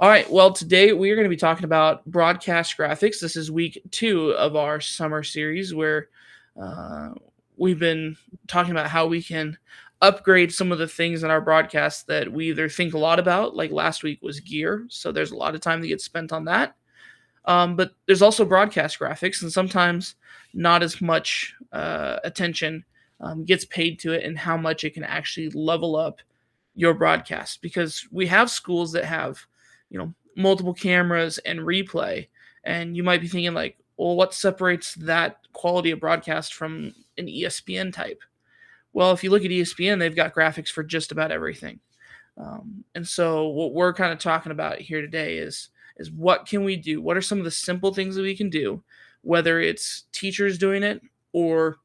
All right. Well, today we are going to be talking about broadcast graphics. This is week 2 of our summer series where uh, we've been talking about how we can upgrade some of the things in our broadcasts that we either think a lot about, like last week was gear. So there's a lot of time that gets spent on that. But there's also broadcast graphics, and sometimes not as much attention gets paid to it and how much it can actually level up your broadcast because we have schools that have multiple cameras and replay, and you might be thinking like, well, what separates that quality of broadcast from an ESPN type? Well, if you look at ESPN, they've got graphics for just about everything. And so what we're kind of talking about here today is what can we do? What are some of the simple things that we can do, whether it's teachers doing it or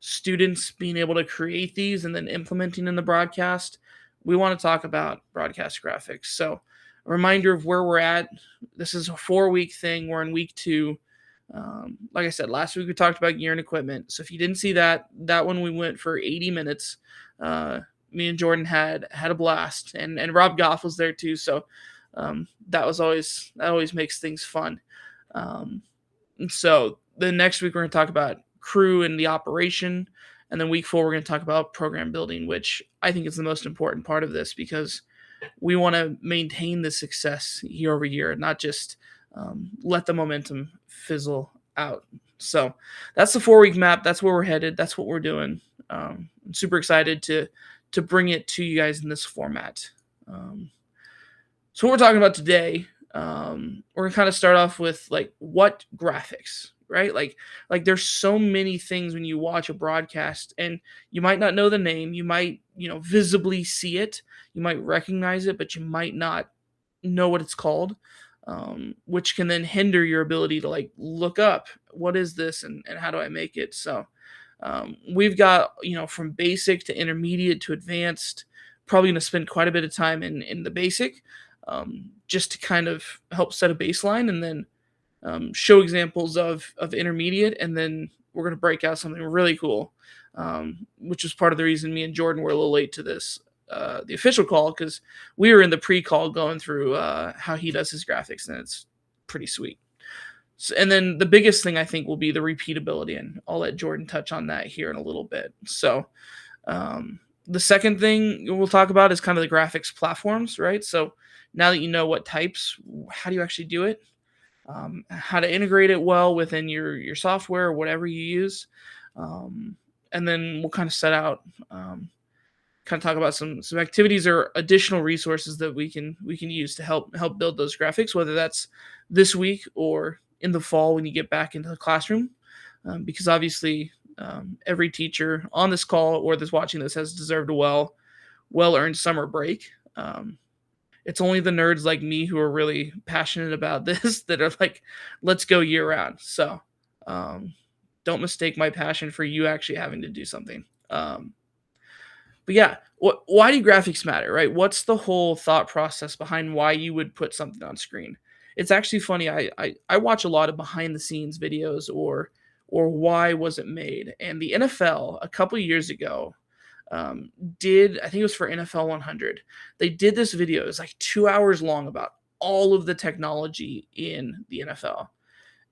students being able to create these and then implementing in the broadcast. We want to talk about broadcast graphics. So a reminder of where we're at. This is a 4-week thing. We're in week 2. Like I said, last week we talked about gear and equipment. So if you didn't see that one we went for 80 minutes. Me and Jordan had a blast, and Rob Goff was there too. So that always makes things fun. And so the next week we're going to talk about crew and the operation, and then week 4 we're going to talk about program building, which I think is the most important part of this because we want to maintain the success year over year, not just let the momentum fizzle out. So that's the 4-week map. That's where we're headed. That's what we're doing. I'm super excited to bring it to you guys in this format. So what we're talking about today, we're gonna kind of start off with like what graphics, right? Like there's so many things when you watch a broadcast, and you might not know the name. You might visibly see it, you might recognize it, but you might not know what it's called, which can then hinder your ability to like look up what is this and how do I make it. So we've got from basic to intermediate to advanced. Probably going to spend quite a bit of time in the basic, just to kind of help set a baseline, and then show examples of intermediate, and then we're going to break out something really cool, which was part of the reason me and Jordan were a little late to this the official call, because we were in the pre-call going through how he does his graphics, and it's pretty sweet. So, and then the biggest thing I think will be the repeatability, and I'll let Jordan touch on that here in a little bit. So the second thing we'll talk about is kind of the graphics platforms, right? So now that you know what types, how do you actually do it? How to integrate it well within your software or whatever you use. And then we'll kind of set out, kind of talk about some activities or additional resources that we can use to help build those graphics, whether that's this week or in the fall when you get back into the classroom, because obviously every teacher on this call or that's watching this has deserved a well-earned summer break. It's only the nerds like me who are really passionate about this that are like, let's go year round. So don't mistake my passion for you actually having to do something. But yeah, why do graphics matter, right? What's the whole thought process behind why you would put something on screen? It's actually funny. I watch a lot of behind the scenes videos or why was it made? And the NFL a couple years ago did, I think it was for NFL 100. They did this video. It was like 2 hours long about all of the technology in the NFL.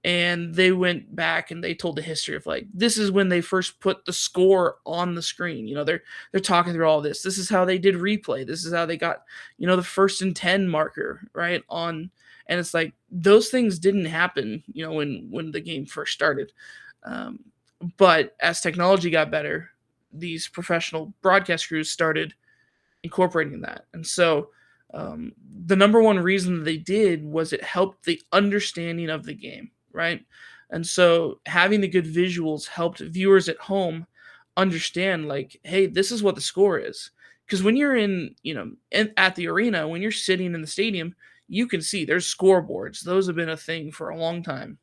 And they went back and they told the history of like, this is when they first put the score on the screen. They're talking through all this. This is how they did replay. This is how they got the 1st and 10 marker right on. And it's like those things didn't happen when the game first started. But as technology got better, these professional broadcast crews started incorporating that. And so the number one reason that they did was it helped the understanding of the game, right? And so having the good visuals helped viewers at home understand like, hey, this is what the score is. Because when you're at the arena, when you're sitting in the stadium, you can see there's scoreboards. Those have been a thing for a long time.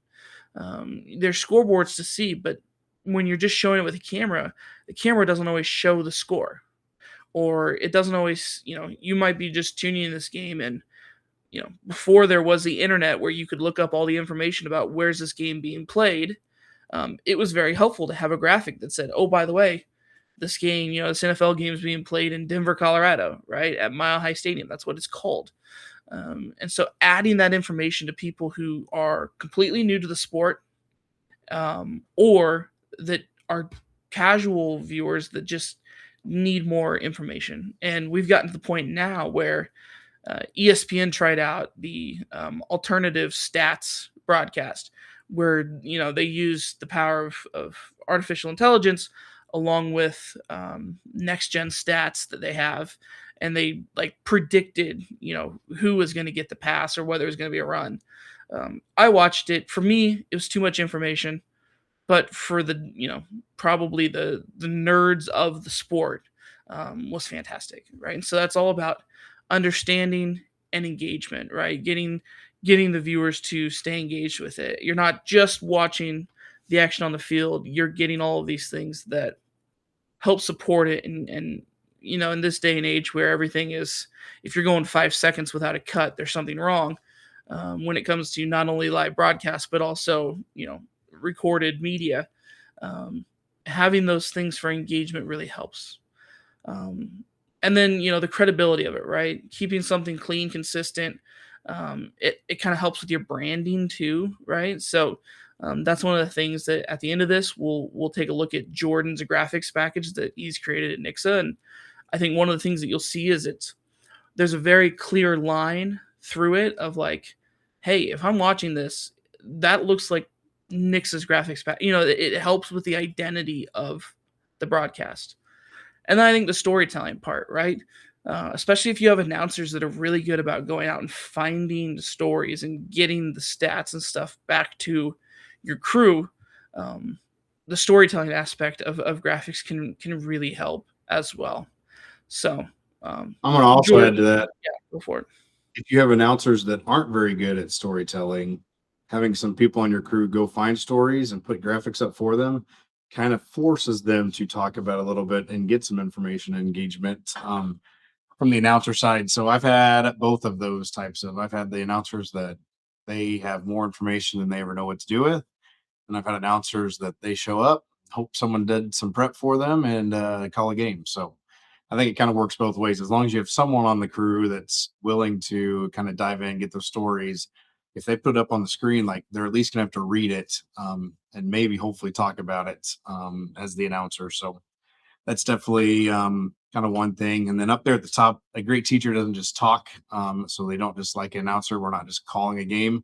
There's scoreboards to see, but when you're just showing it with a camera, the camera doesn't always show the score, or it doesn't always, you might be just tuning in this game, and before there was the internet where you could look up all the information about where's this game being played, it was very helpful to have a graphic that said, oh, by the way, this game, this NFL game is being played in Denver, Colorado, right, at Mile High Stadium. That's what it's called. And so adding that information to people who are completely new to the sport, or that are casual viewers that just need more information. And we've gotten to the point now where ESPN tried out the alternative stats broadcast, where they use the power of artificial intelligence along with next gen stats that they have, and they like predicted who was going to get the pass or whether it was going to be a run. I watched it. For me, it was too much information, but for the probably the nerds of the sport, was fantastic, right? And so that's all about understanding and engagement, right? Getting the viewers to stay engaged with it. You're not just watching the action on the field, you're getting all of these things that help support it. And in this day and age where everything is, if you're going 5 seconds without a cut, there's something wrong, when it comes to not only live broadcast but also recorded media. um, Having those things for engagement really helps. um, and then the credibility of it, right? Keeping something clean, consistent. It kind of helps with your branding too, right? So that's one of the things that at the end of this we'll take a look at Jordan's graphics package that he's created at Nixa. And I think one of the things that you'll see is there's a very clear line through it of like, hey, if I'm watching this, that looks like Nix's graphics pack. It helps with the identity of the broadcast. And then I think the storytelling part, right? Especially if you have announcers that are really good about going out and finding stories and getting the stats and stuff back to your crew. um, the storytelling aspect of graphics can really help as well. So, I'm going to also Jordan, add to that. yeah, go for it. If you have announcers that aren't very good at storytelling, having some people on your crew go find stories and put graphics up for them kind of forces them to talk about a little bit and get some information and engagement from the announcer side. So I've had both of those types of. I've had the announcers that they have more information than they ever know what to do with, and I've had announcers that they show up, hope someone did some prep for them, and call a game. So I think it kind of works both ways. As long as you have someone on the crew that's willing to kind of dive in, get those stories. If they put it up on the screen, like they're at least gonna have to read it, and maybe hopefully talk about it as the announcer. So that's definitely kind of one thing. And then up there at the top, a great teacher doesn't just talk. So they don't just like an announcer. We're not just calling a game.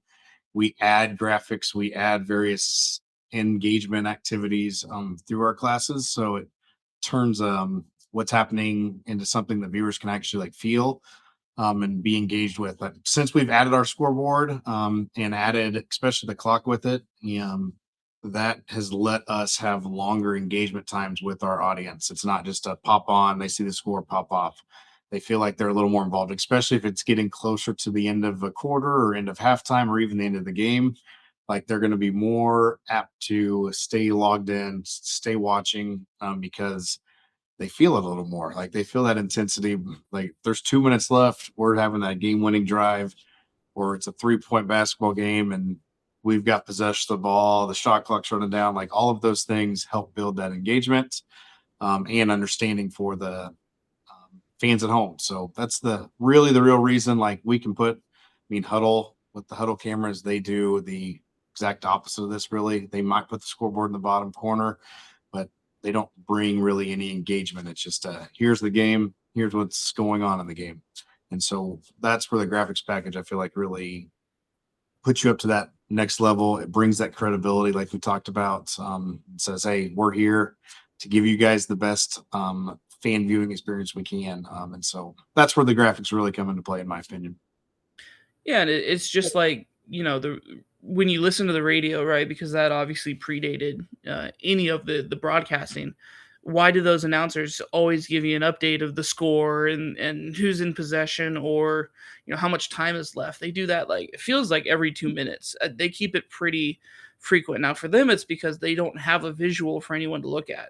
We add graphics, we add various engagement activities through our classes. So it turns what's happening into something that viewers can actually like feel and be engaged with. But since we've added our scoreboard and added especially the clock with it, that has let us have longer engagement times with our audience. It's not just a pop on, they see the score pop off. They feel like they're a little more involved, especially if it's getting closer to the end of a quarter or end of halftime or even the end of the game. Like they're going to be more apt to stay logged in, stay watching because they feel it a little more. Like they feel that intensity. Like there's 2 minutes left. We're having that game winning drive, or it's a 3-point basketball game and we've got possession of the ball, the shot clock's running down. Like all of those things help build that engagement and understanding for the fans at home. So that's the real reason. Like we can put, Huddle with the Huddle cameras, they do the exact opposite of this. Really, they might put the scoreboard in the bottom corner, but they don't bring really any engagement. It's just here's the game, here's what's going on in the game. And so that's where the graphics package I feel like really puts you up to that next level. It brings that credibility, like we talked about. It says, "Hey, we're here to give you guys the best fan viewing experience we can." And so that's where the graphics really come into play, in my opinion. Yeah, and it's just like the when you listen to the radio, right? Because that obviously predated any of the broadcasting. Why do those announcers always give you an update of the score and who's in possession, or how much time is left? They do that, like, it feels like every 2 minutes. They keep it pretty frequent. Now for them, it's because they don't have a visual for anyone to look at.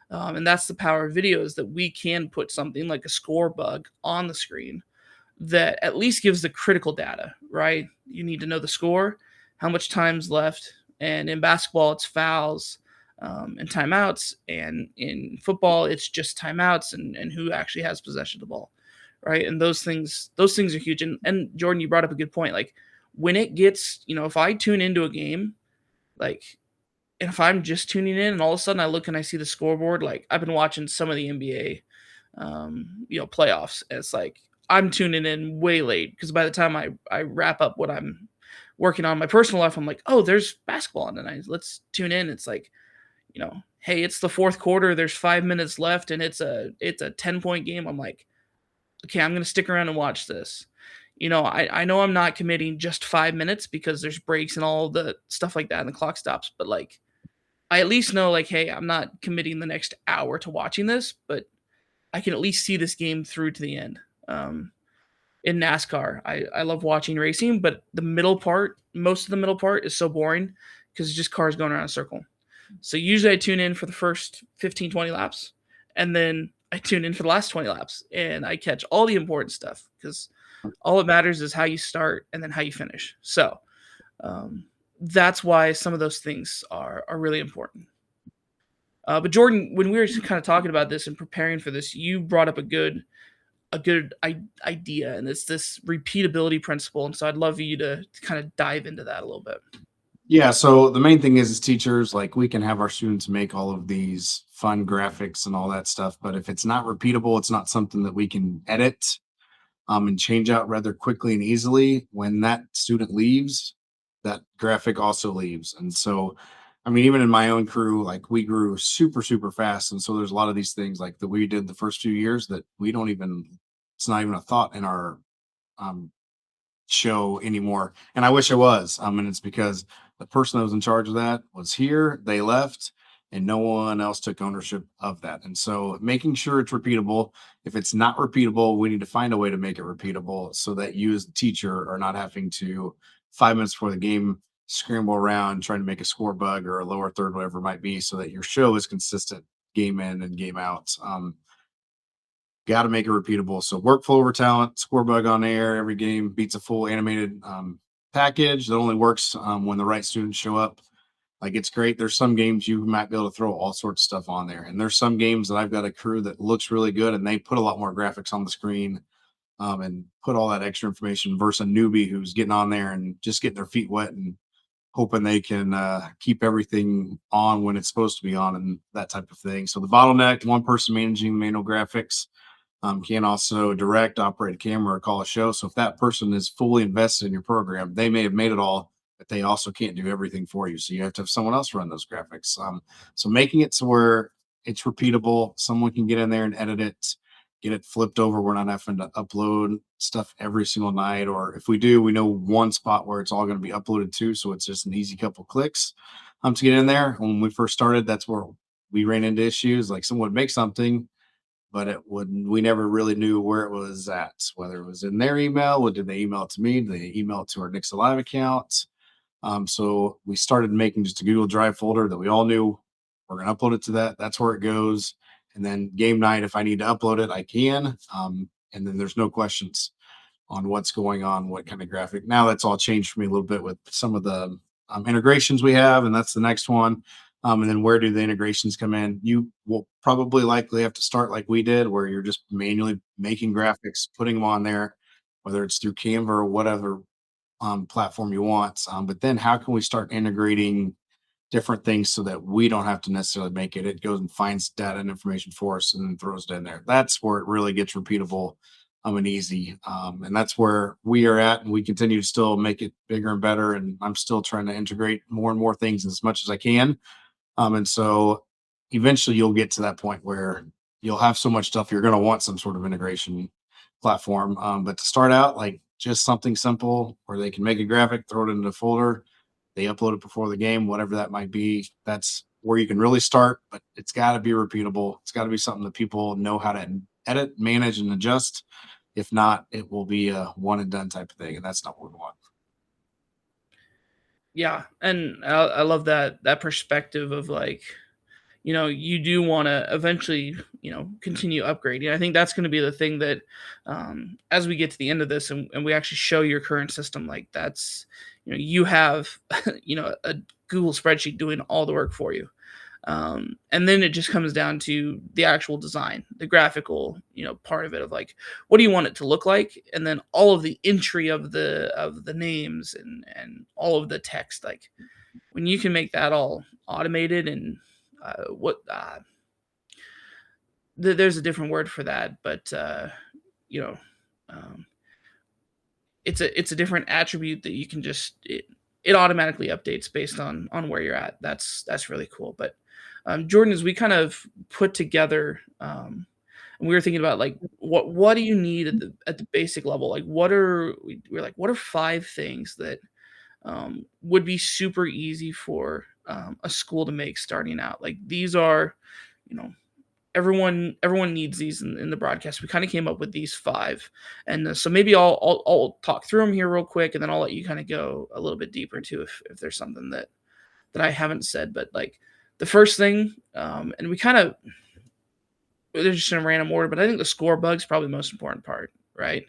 And that's the power of video, is that we can put something like a score bug on the screen that at least gives the critical data, right? You need to know the score, how much time's left. And in basketball, it's fouls and timeouts. And in football, it's just timeouts and who actually has possession of the ball, right? And those things are huge. And Jordan, you brought up a good point. Like when it gets, if I tune into a game, like and if I'm just tuning in and all of a sudden I look and I see the scoreboard, like I've been watching some of the NBA, playoffs. And it's like I'm tuning in way late because by the time I wrap up what I'm working on in my personal life, I'm like, oh, there's basketball on tonight. Let's tune in. It's like, hey, it's the fourth quarter. There's 5 minutes left, and it's a 10-point game. I'm like, okay, I'm gonna stick around and watch this. I know I'm not committing just 5 minutes because there's breaks and all the stuff like that, and the clock stops. But like, I at least know, like, hey, I'm not committing the next hour to watching this, but I can at least see this game through to the end. In NASCAR, I love watching racing, but most of the middle part is so boring because it's just cars going around in a circle. So usually I tune in for the first 15, 20 laps, and then I tune in for the last 20 laps, and I catch all the important stuff because all that matters is how you start and then how you finish. So um, that's why some of those things are really important. But Jordan, when we were kind of talking about this and preparing for this, you brought up a good idea, and it's this repeatability principle. And so I'd love you to kind of dive into that a little bit. Yeah, so the main thing is as teachers, like we can have our students make all of these fun graphics and all that stuff, but if it's not repeatable, it's not something that we can edit and change out rather quickly and easily. When that student leaves, that graphic also leaves. And so, I mean, even in my own crew, like we grew super, super fast. And so there's a lot of these things like that we did the first few years that we don't even, it's not even a thought in our um, show anymore. And I wish I was. And it's because the person that was in charge of that was here, they left, and no one else took ownership of that. And so making sure it's repeatable. If it's not repeatable, we need to find a way to make it repeatable so that you as the teacher are not having to 5 minutes before the game scramble around trying to make a score bug or a lower third, whatever it might be, so that your show is consistent game in and game out. Got to make it repeatable. So workflow over talent, score bug on air. Every game beats a full animated package that only works when the right students show up. Like it's great. There's some games you might be able to throw all sorts of stuff on there, and there's some games that I've got a crew that looks really good, and they put a lot more graphics on the screen and put all that extra information versus a newbie who's getting on there and just getting their feet wet and hoping they can keep everything on when it's supposed to be on and that type of thing. So the bottleneck, one person managing manual graphics, can also direct, operate a camera, or call a show. So if that person is fully invested in your program, they may have made it all, but they also can't do everything for you. So you have to have someone else run those graphics. So making it so where it's repeatable, someone can get in there and edit it, get it flipped over. We're not having to upload stuff every single night, or if we do, we know one spot where it's all going to be uploaded to. So it's just an easy couple clicks to get in there. When we first started, that's where we ran into issues. Like someone would make something, but it would we never really knew where it was at, whether it was in their email, or did they email it to me, did they email it to our Nix Alive account. So we started making just a Google Drive folder that we all knew we're going to upload it to that. That's where it goes. And then game night, if I need to upload it, I can. And then there's no questions on what's going on, what kind of graphic. Now that's all changed for me a little bit with some of the integrations we have, and that's the next one. And then where do the integrations come in? You will probably likely have to start like we did, where you're just manually making graphics, putting them on there, whether it's through Canva or whatever platform you want. But then how can we start integrating different things so that we don't have to necessarily make it? It goes and finds data and information for us and then throws it in there. That's where it really gets repeatable and easy. And that's where we are at. And we continue to still make it bigger and better. And I'm still trying to integrate more and more things as much as I can. And so eventually you'll get to that point where you'll have so much stuff you're going to want some sort of integration platform. But to start out, like just something simple where they can make a graphic, throw it into a folder, they upload it before the game, whatever that might be. That's where you can really start, but it's got to be repeatable. It's got to be something that people know how to edit, manage, and adjust. If not, it will be a one and done type of thing, and that's not what we want. Yeah, and I love that perspective of like, you do want to eventually, continue upgrading. I think that's going to be the thing that, as we get to the end of this and we actually show your current system, like that's, you have, a Google spreadsheet doing all the work for you. And then it just comes down to the actual design, the graphical, part of it of like, what do you want it to look like? And then all of the entry of the names and all of the text, like when you can make that all automated and what there's a different word for that, but you know, um, it's a different attribute that you can just it automatically updates based on where you're at. That's really cool. But Jordan, as we kind of put together, and we were thinking about like what do you need at the basic level? Like we're like what are 5 things that would be super easy for a school to make starting out? Like these are, you know, everyone needs these in the broadcast. We kind of came up with these 5, and so maybe I'll talk through them here real quick, and then I'll let you kind of go a little bit deeper too if there's something that I haven't said. But like the first thing, and we kind of they're just in a random order, but I think the score bug's probably the most important part, right?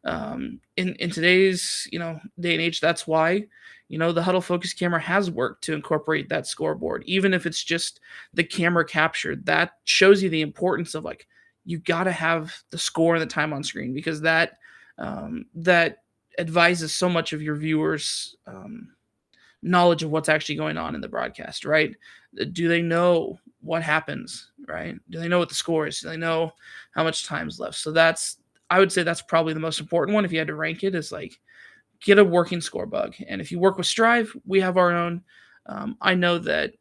In today's day and age, that's why the huddle focus camera has worked to incorporate that scoreboard, even if it's just the camera captured. That shows you the importance of like you got to have the score and the time on screen because that advises so much of your viewers. Knowledge of what's actually going on in the broadcast, right? Do they know what happens, right? Do they know what the score is? Do they know how much time's left? So I would say that's probably the most important one if you had to rank it is like get a working score bug. And if you work with Strive, we have our own. I know that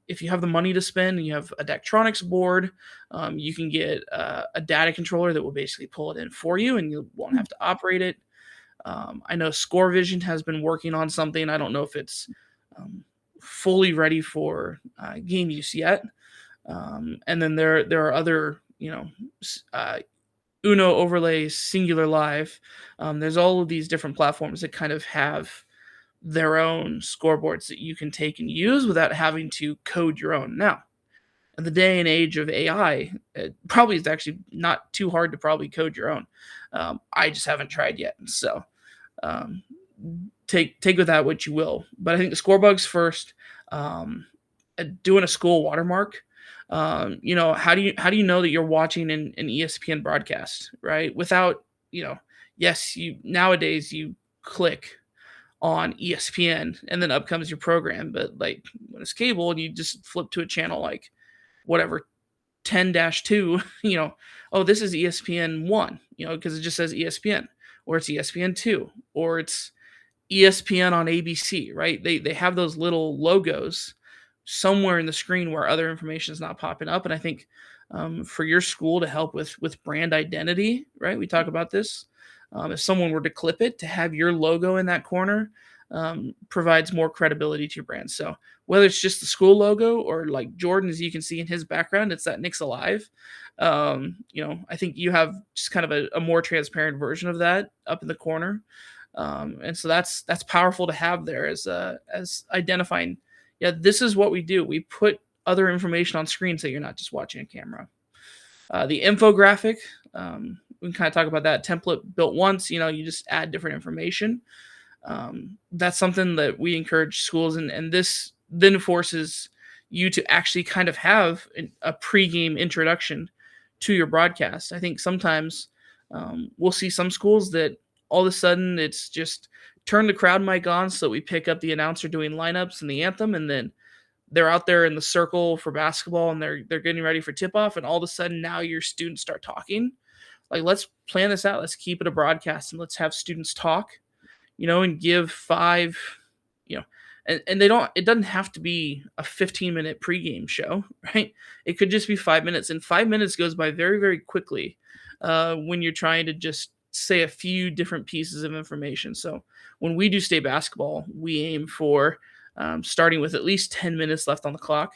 if you have the money to spend and you have a Daktronics board, you can get a data controller that will basically pull it in for you, and you won't have to operate it. I know ScoreVision has been working on something. I don't know if it's fully ready for game use yet. And then there are other, Uno overlays, Singular Live. There's all of these different platforms that kind of have their own scoreboards that you can take and use without having to code your own. Now, in the day and age of AI, it probably is actually not too hard to probably code your own. I just haven't tried yet. So um, take with that what you will. But I think the score bugs first. Doing a school watermark. How do you know that you're watching an ESPN broadcast, right? Without yes, you nowadays you click on ESPN and then up comes your program, but like when it's cable and you just flip to a channel like whatever 10-2, oh, this is ESPN 1, because it just says ESPN, or it's ESPN 2, or it's ESPN on ABC, right? They have those little logos somewhere in the screen where other information is not popping up. And I think for your school to help with brand identity, right? We talk about this. If someone were to clip it, to have your logo in that corner provides more credibility to your brand. So whether it's just the school logo or like Jordan, as you can see in his background, it's that Nick's Alive. I think you have just kind of a more transparent version of that up in the corner. And so that's powerful to have there as identifying. Yeah, this is what we do. We put other information on screen so you're not just watching a camera. The infographic, we can kind of talk about that. Template built once, you just add different information. That's something that we encourage schools, and this then forces you to actually kind of have a pregame introduction to your broadcast. I think sometimes we'll see some schools that all of a sudden it's just turn the crowd mic on so we pick up the announcer doing lineups and the anthem, and then they're out there in the circle for basketball and they're getting ready for tip off, and all of a sudden now your students start talking. Like, let's plan this out. Let's keep it a broadcast and let's have students talk, and give 5, and they don't, it doesn't have to be a 15-minute pregame show, right? It could just be 5 minutes, and 5 minutes goes by very, very quickly when you're trying to just say a few different pieces of information. So when we do state basketball, we aim for starting with at least 10 minutes left on the clock.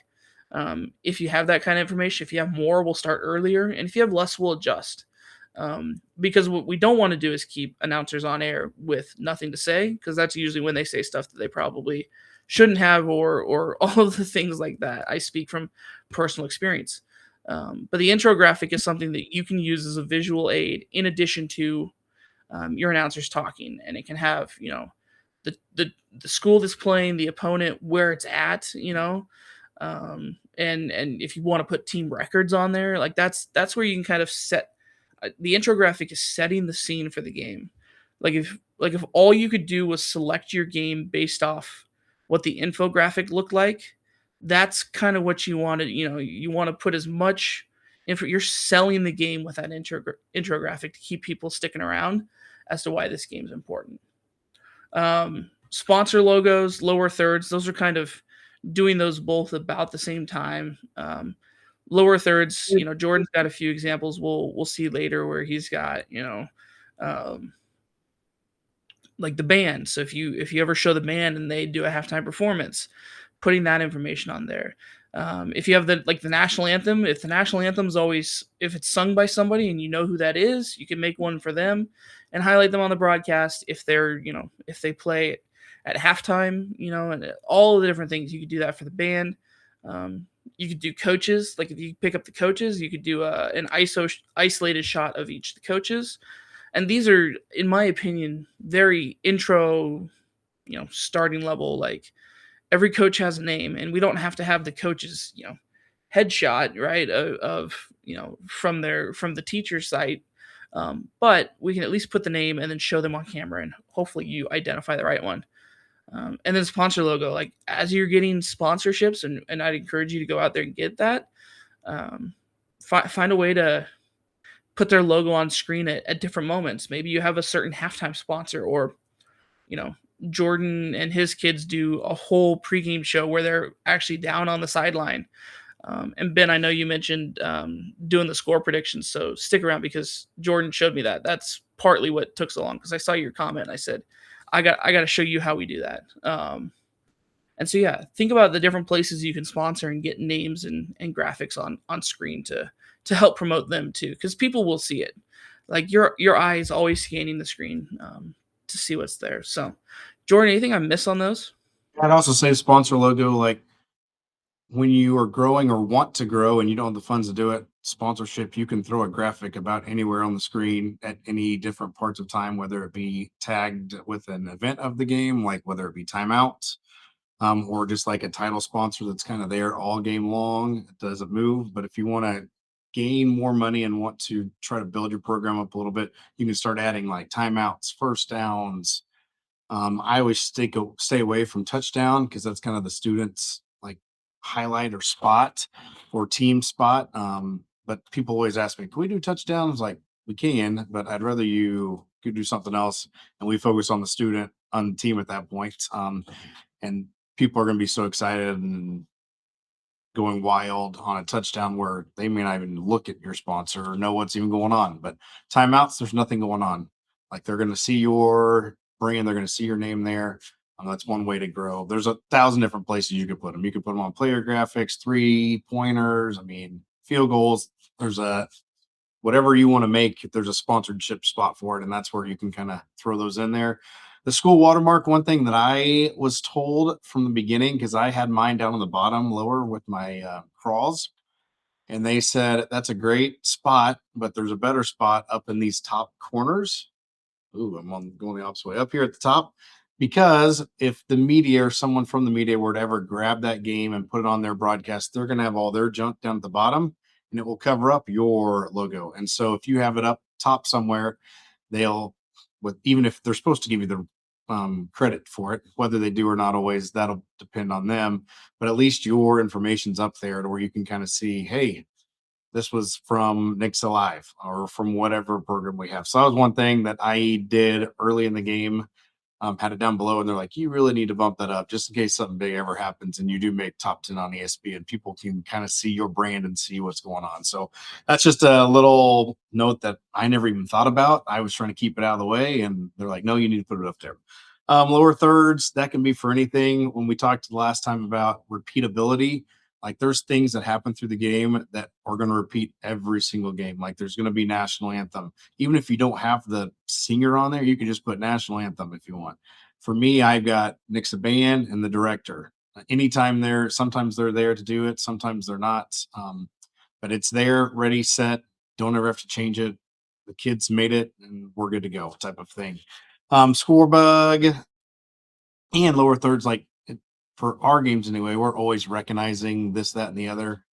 If you have that kind of information, if you have more, we'll start earlier. And if you have less, we'll adjust. Because what we don't want to do is keep announcers on air with nothing to say, because that's usually when they say stuff that they probably shouldn't have, or all of the things like that. I speak from personal experience. But the intro graphic is something that you can use as a visual aid in addition to your announcers talking, and it can have the school that's playing, the opponent, where it's at, and if you want to put team records on there, like that's where you can kind of set the intro graphic is setting the scene for the game. Like if all you could do was select your game based off what the infographic looked like, that's kind of what you wanted. You want to put as much info. You're selling the game with that intro graphic to keep people sticking around as to why this game's important. Sponsor logos, lower thirds, those are kind of doing those both about the same time. Lower thirds, Jordan's got a few examples we'll see later where he's got, um, like the band. So if you ever show the band and they do a halftime performance, putting that information on there. If you have the national anthem, if the national anthem's always if it's sung by somebody and you know who that is, you can make one for them and highlight them on the broadcast. If they play at halftime, and all the different things you could do that for the band. You could do coaches, like if you pick up the coaches, you could do an isolated shot of each of the coaches, and these are, in my opinion, very intro, starting level. Like every coach has a name, and we don't have to have the coach's, headshot, right, of from the teacher site, but we can at least put the name and then show them on camera, and hopefully you identify the right one. And then sponsor logo, like as you're getting sponsorships, and I'd encourage you to go out there and get that. Find a way to put their logo on screen at different moments. Maybe you have a certain halftime sponsor, or you know Jordan and his kids do a whole pregame show where they're actually down on the sideline. And Ben, I know you mentioned doing the score predictions, so stick around because Jordan showed me that. That's partly what took so long because I saw your comment and I said, I got to show you how we do that. And so yeah, think about the different places you can sponsor and get names and graphics on screen to help promote them too, because people will see it. Like your eye is always scanning the screen to see what's there. So, Jordan, anything I miss on those? I'd also say sponsor logo, like when you are growing or want to grow and you don't have the funds to do it, sponsorship, you can throw a graphic about anywhere on the screen at any different parts of time, whether it be tagged with an event of the game, like whether it be timeouts, or just like a title sponsor that's kind of there all game long. It doesn't move. But if you want to gain more money and want to try to build your program up a little bit, you can start adding like timeouts, first downs. I always stay away from touchdown because that's kind of the students like highlight or spot or team spot. But people always ask me, "Can we do touchdowns?" Like we can, but I'd rather you could do something else, and we focus on the student on the team at that point. And people are going to be so excited and going wild on a touchdown where they may not even look at your sponsor or know what's even going on. But timeouts, there's nothing going on. Like they're going to see your brand, they're going to see your name there. That's one way to grow. There's 1,000 different places you could put them. You could put them on player graphics, 3 pointers. I mean, field goals. There's a whatever you want to make. There's a sponsorship spot for it, and that's where you can kind of throw those in there. The school watermark, one thing that I was told from the beginning, because I had mine down on the bottom lower with my crawls, and they said that's a great spot, but there's a better spot up in these top corners. Ooh, going the opposite way up here at the top. Because if the media or someone from the media were to ever grab that game and put it on their broadcast, they're going to have all their junk down at the bottom and it will cover up your logo. And so if you have it up top somewhere, they'll, with even if they're supposed to give you the credit for it, whether they do or not always, that'll depend on them. But at least your information's up there to where you can kind of see, hey, this was from Nick's Alive or from whatever program we have. So that was one thing that I did early in the game. Had it down below, and they're like, you really need to bump that up just in case something big ever happens and you do make top 10 on ESP and people can kind of see your brand and see what's going on. So that's just a little note that I never even thought about. I was trying to keep it out of the way, and they're like, no, you need to put it up there. Lower thirds, that can be for anything. When we talked the last time about repeatability, like there's things that happen through the game that are going to repeat every single game. Like there's going to be national anthem. Even if you don't have the singer on there, you can just put national anthem if you want. For me, I've got Nick's a band and the director. Anytime sometimes they're there to do it, sometimes they're not. But it's there, ready, set. Don't ever have to change it. The kids made it and we're good to go type of thing. Score bug and lower thirds, like for our games anyway, we're always recognizing this, that, and the other.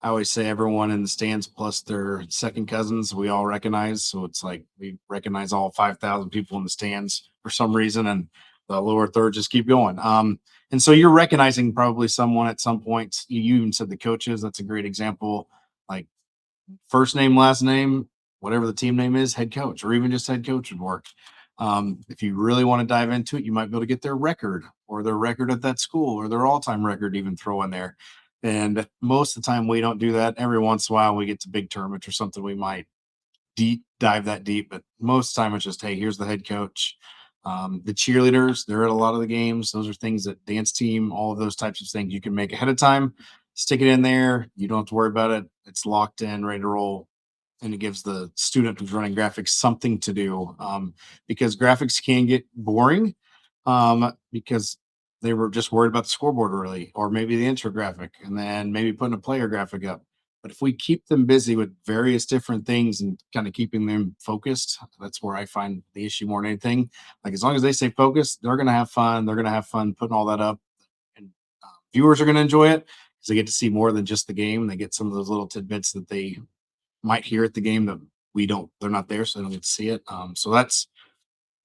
I always say everyone in the stands plus their second cousins, we all recognize. So it's like we recognize all 5,000 people in the stands for some reason, and the lower third just keep going. And so you're recognizing probably someone at some point. You even said the coaches. That's a great example. Like first name, last name, whatever the team name is, head coach, or even just head coach would work. If you really want to dive into it, you might be able to get their record or their record at that school or their all time record, even throw in there. And most of the time, we don't do that. Every once in a while, we get to big tournaments or something, we might deep dive that deep. But most of the time, it's just, hey, here's the head coach. The cheerleaders, they're at a lot of the games. Those are things that dance team, all of those types of things you can make ahead of time. Stick it in there. You don't have to worry about it. It's locked in, ready to roll, and it gives the student who's running graphics something to do, because graphics can get boring, because they were just worried about the scoreboard really, or maybe the intro graphic, and then maybe putting a player graphic up. But if we keep them busy with various different things and kind of keeping them focused, that's where I find the issue more than anything. Like as long as they stay focused, they're going to have fun. They're going to have fun putting all that up, and viewers are going to enjoy it because they get to see more than just the game. They get some of those little tidbits that they might hear at the game that we don't, they're not there, so they don't get to see it. So that's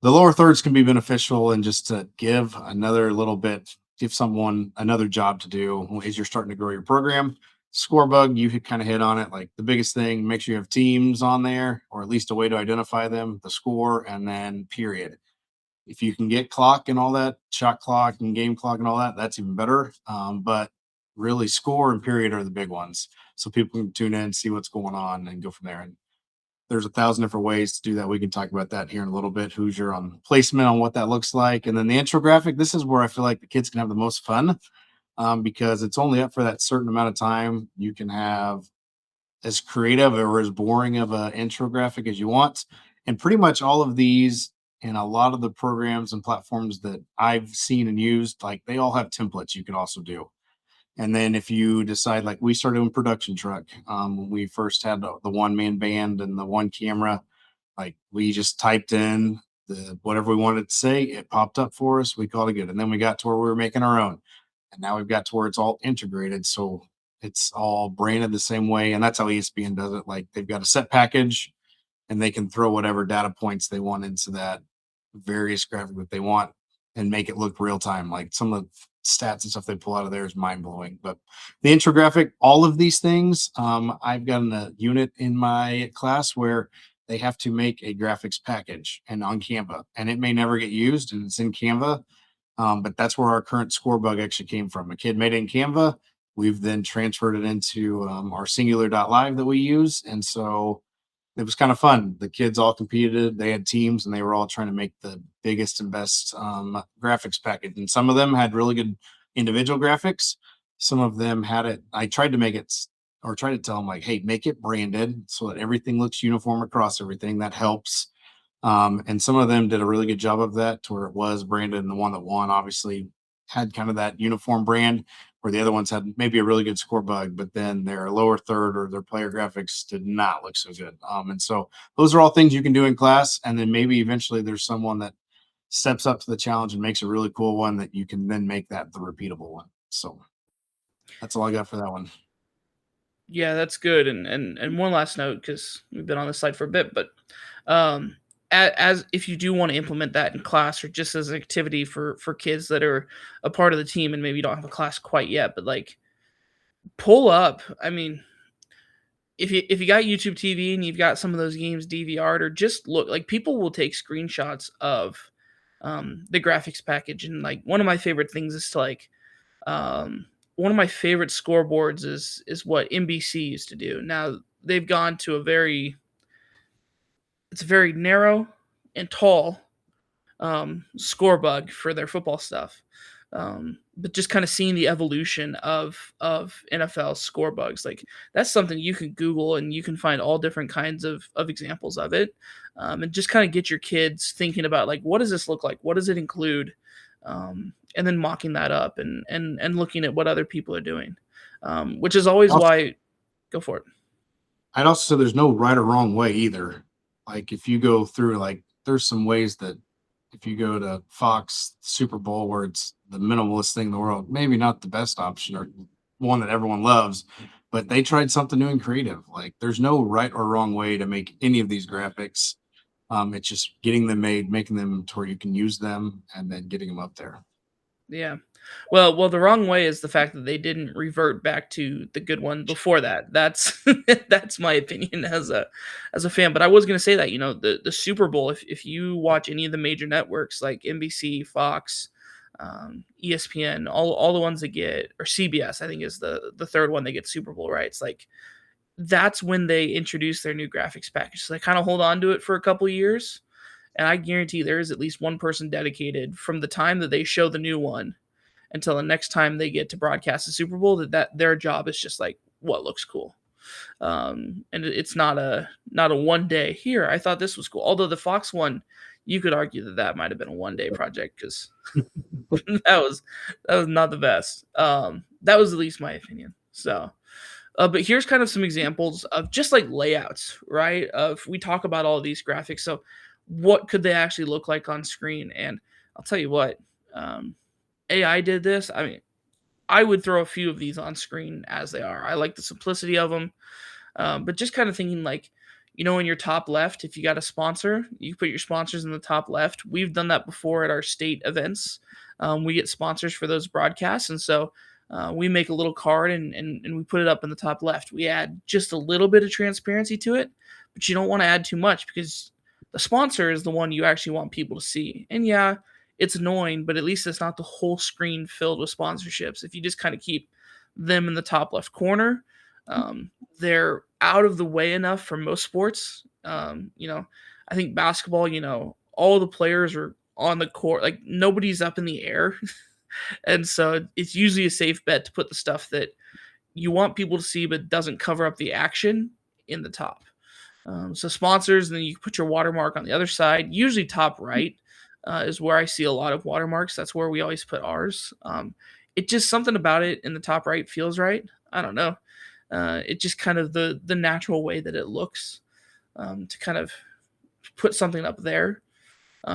the lower thirds can be beneficial, and just to give another little bit, give someone another job to do as you're starting to grow your program. Score bug, you kind of hit on it. Like the biggest thing, make sure you have teams on there, or at least a way to identify them, the score, and then period. If you can get clock and all that, shot clock and game clock and all that, that's even better. But really, score and period are the big ones. So people can tune in, see what's going on, and go from there. And there's 1,000 different ways to do that. We can talk about that here in a little bit. Hoosier on placement, on what that looks like. And then the intro graphic, this is where I feel like the kids can have the most fun, because it's only up for that certain amount of time. You can have as creative or as boring of an intro graphic as you want. And pretty much all of these and a lot of the programs and platforms that I've seen and used, like they all have templates you can also do. And then if you decide, like we started in production truck, when we first had the one man band and the one camera, like we just typed in the whatever we wanted to say, it popped up for us. We called it good. And then we got to where we were making our own. And now we've got to where it's all integrated. So it's all branded the same way. And that's how ESPN does it. Like they've got a set package and they can throw whatever data points they want into that various graphic that they want and make it look real time. Like some of the stats and stuff they pull out of there is mind blowing. But the intro graphic, all of these things, I've got a unit in my class where they have to make a graphics package and on Canva, and it may never get used, and it's in Canva. But that's where our current score bug actually came from. A kid made it in Canva. We've then transferred it into our singular.live that we use. And so it was kind of fun. The kids all competed. They had teams, and they were all trying to make the biggest and best graphics package. And some of them had really good individual graphics. Some of them had it. I tried to make it, or tried to tell them, like, hey, make it branded so that everything looks uniform across everything. That helps. And some of them did a really good job of that to where it was branded. And the one that won obviously had kind of that uniform brand, where the other ones had maybe a really good score bug, but then their lower third or their player graphics did not look so good. And so those are all things you can do in class. And then maybe eventually there's someone that steps up to the challenge and makes a really cool one that you can then make that the repeatable one. So that's all I got for that one. Yeah, that's good. And one last note, because we've been on this site for a bit, but um, as if you do want to implement that in class or just as an activity for kids that are a part of the team and maybe don't have a class quite yet, but like pull up. I mean, if you got YouTube TV and you've got some of those games DVR'd, or just look, like people will take screenshots of the graphics package. And like one of my favorite things is to like um, one of my favorite scoreboards is what NBC used to do. Now they've gone to it's very narrow and tall score bug for their football stuff. But just kind of seeing the evolution of NFL score bugs, like that's something you can Google and you can find all different kinds of examples of it, and just kind of get your kids thinking about like what does this look like, what does it include, and then mocking that up and looking at what other people are doing, which is always Also, why go for it. I'd also say there's no right or wrong way either. Like if you go through, like there's some ways that if you go to Fox Super Bowl, where it's the minimalist thing in the world, maybe not the best option or one that everyone loves, but they tried something new and creative. Like there's no right or wrong way to make any of these graphics. It's just getting them made, making them to where you can use them, and then getting them up there. Yeah. Well, the wrong way is the fact that they didn't revert back to the good one before that. That's that's my opinion as a fan. But I was gonna say that, the Super Bowl, if you watch any of the major networks like NBC, Fox, ESPN, all the ones that get, or CBS, I think is the third one they get Super Bowl rights. Like that's when they introduce their new graphics package. So they kind of hold on to it for a couple years. And I guarantee there is at least one person dedicated from the time that they show the new one until the next time they get to broadcast the Super Bowl, that their job is just like what looks cool. And it's not a one day here. I thought this was cool. Although the Fox one, you could argue that might have been a 1 day project because that was that was not the best. That was at least my opinion. So, but here's kind of some examples of just like layouts, right? Of we talk about all of these graphics. So, what could they actually look like on screen? And I'll tell you what, AI did this. I mean, I would throw a few of these on screen as they are. I like the simplicity of them, but just kind of thinking like, in your top left, if you got a sponsor, you put your sponsors in the top left. We've done that before at our state events. We get sponsors for those broadcasts, and so we make a little card and we put it up in the top left. We add just a little bit of transparency to it, but you don't want to add too much because the sponsor is the one you actually want people to see. And yeah, it's annoying, but at least it's not the whole screen filled with sponsorships. If you just kind of keep them in the top left corner, they're out of the way enough for most sports. I think basketball, all the players are on the court, like nobody's up in the air. And so it's usually a safe bet to put the stuff that you want people to see but doesn't cover up the action in the top. So sponsors, and then you put your watermark on the other side. Usually top right is where I see a lot of watermarks. That's where we always put ours. It just something about it in the top right feels right. I don't know. It just kind of the natural way that it looks to kind of put something up there.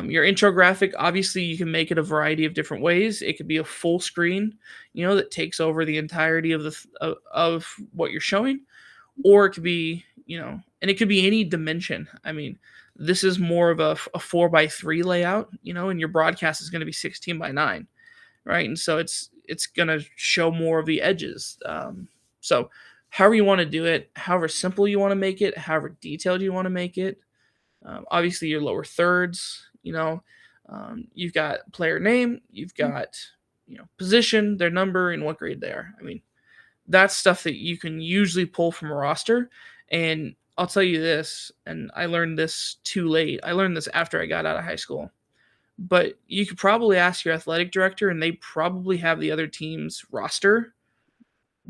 Your intro graphic, obviously, you can make it a variety of different ways. It could be a full screen, that takes over the entirety of of what you're showing, or it could be, and it could be any dimension. I mean, this is more of a 4:3 layout, and your broadcast is going to be 16:9, right? And so it's going to show more of the edges. So, however you want to do it, however simple you want to make it, however detailed you want to make it. Obviously, your lower thirds, you've got player name, you've got position, their number, and what grade they are. I mean, that's stuff that you can usually pull from a roster. And I'll tell you this, and I learned this too late. I learned this after I got out of high school. But you could probably ask your athletic director, and they probably have the other team's roster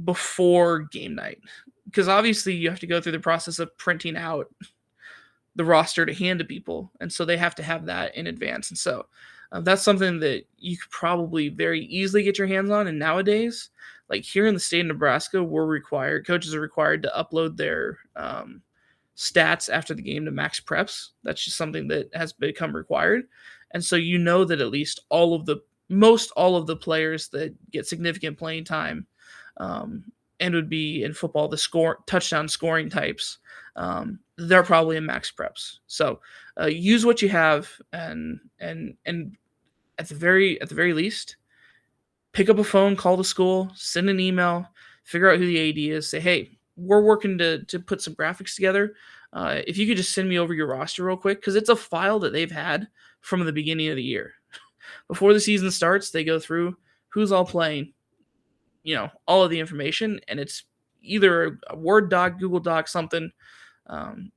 before game night. Because obviously, you have to go through the process of printing out the roster to hand to people, and so they have to have that in advance. And so that's something that you could probably very easily get your hands on. And nowadays, like here in the state of Nebraska, coaches are required to upload their stats after the game to Max Preps. That's just something that has become required. And so that at least most all of the players that get significant playing time and would be in football the touchdown scoring types, they're probably in Max Preps. So use what you have, and at the very least, pick up a phone, call the school, send an email, figure out who the AD is, say, hey, we're working to put some graphics together. If you could just send me over your roster real quick, because it's a file that they've had from the beginning of the year. Before the season starts, they go through who's all playing, all of the information, and it's either a Word doc, Google Doc, something.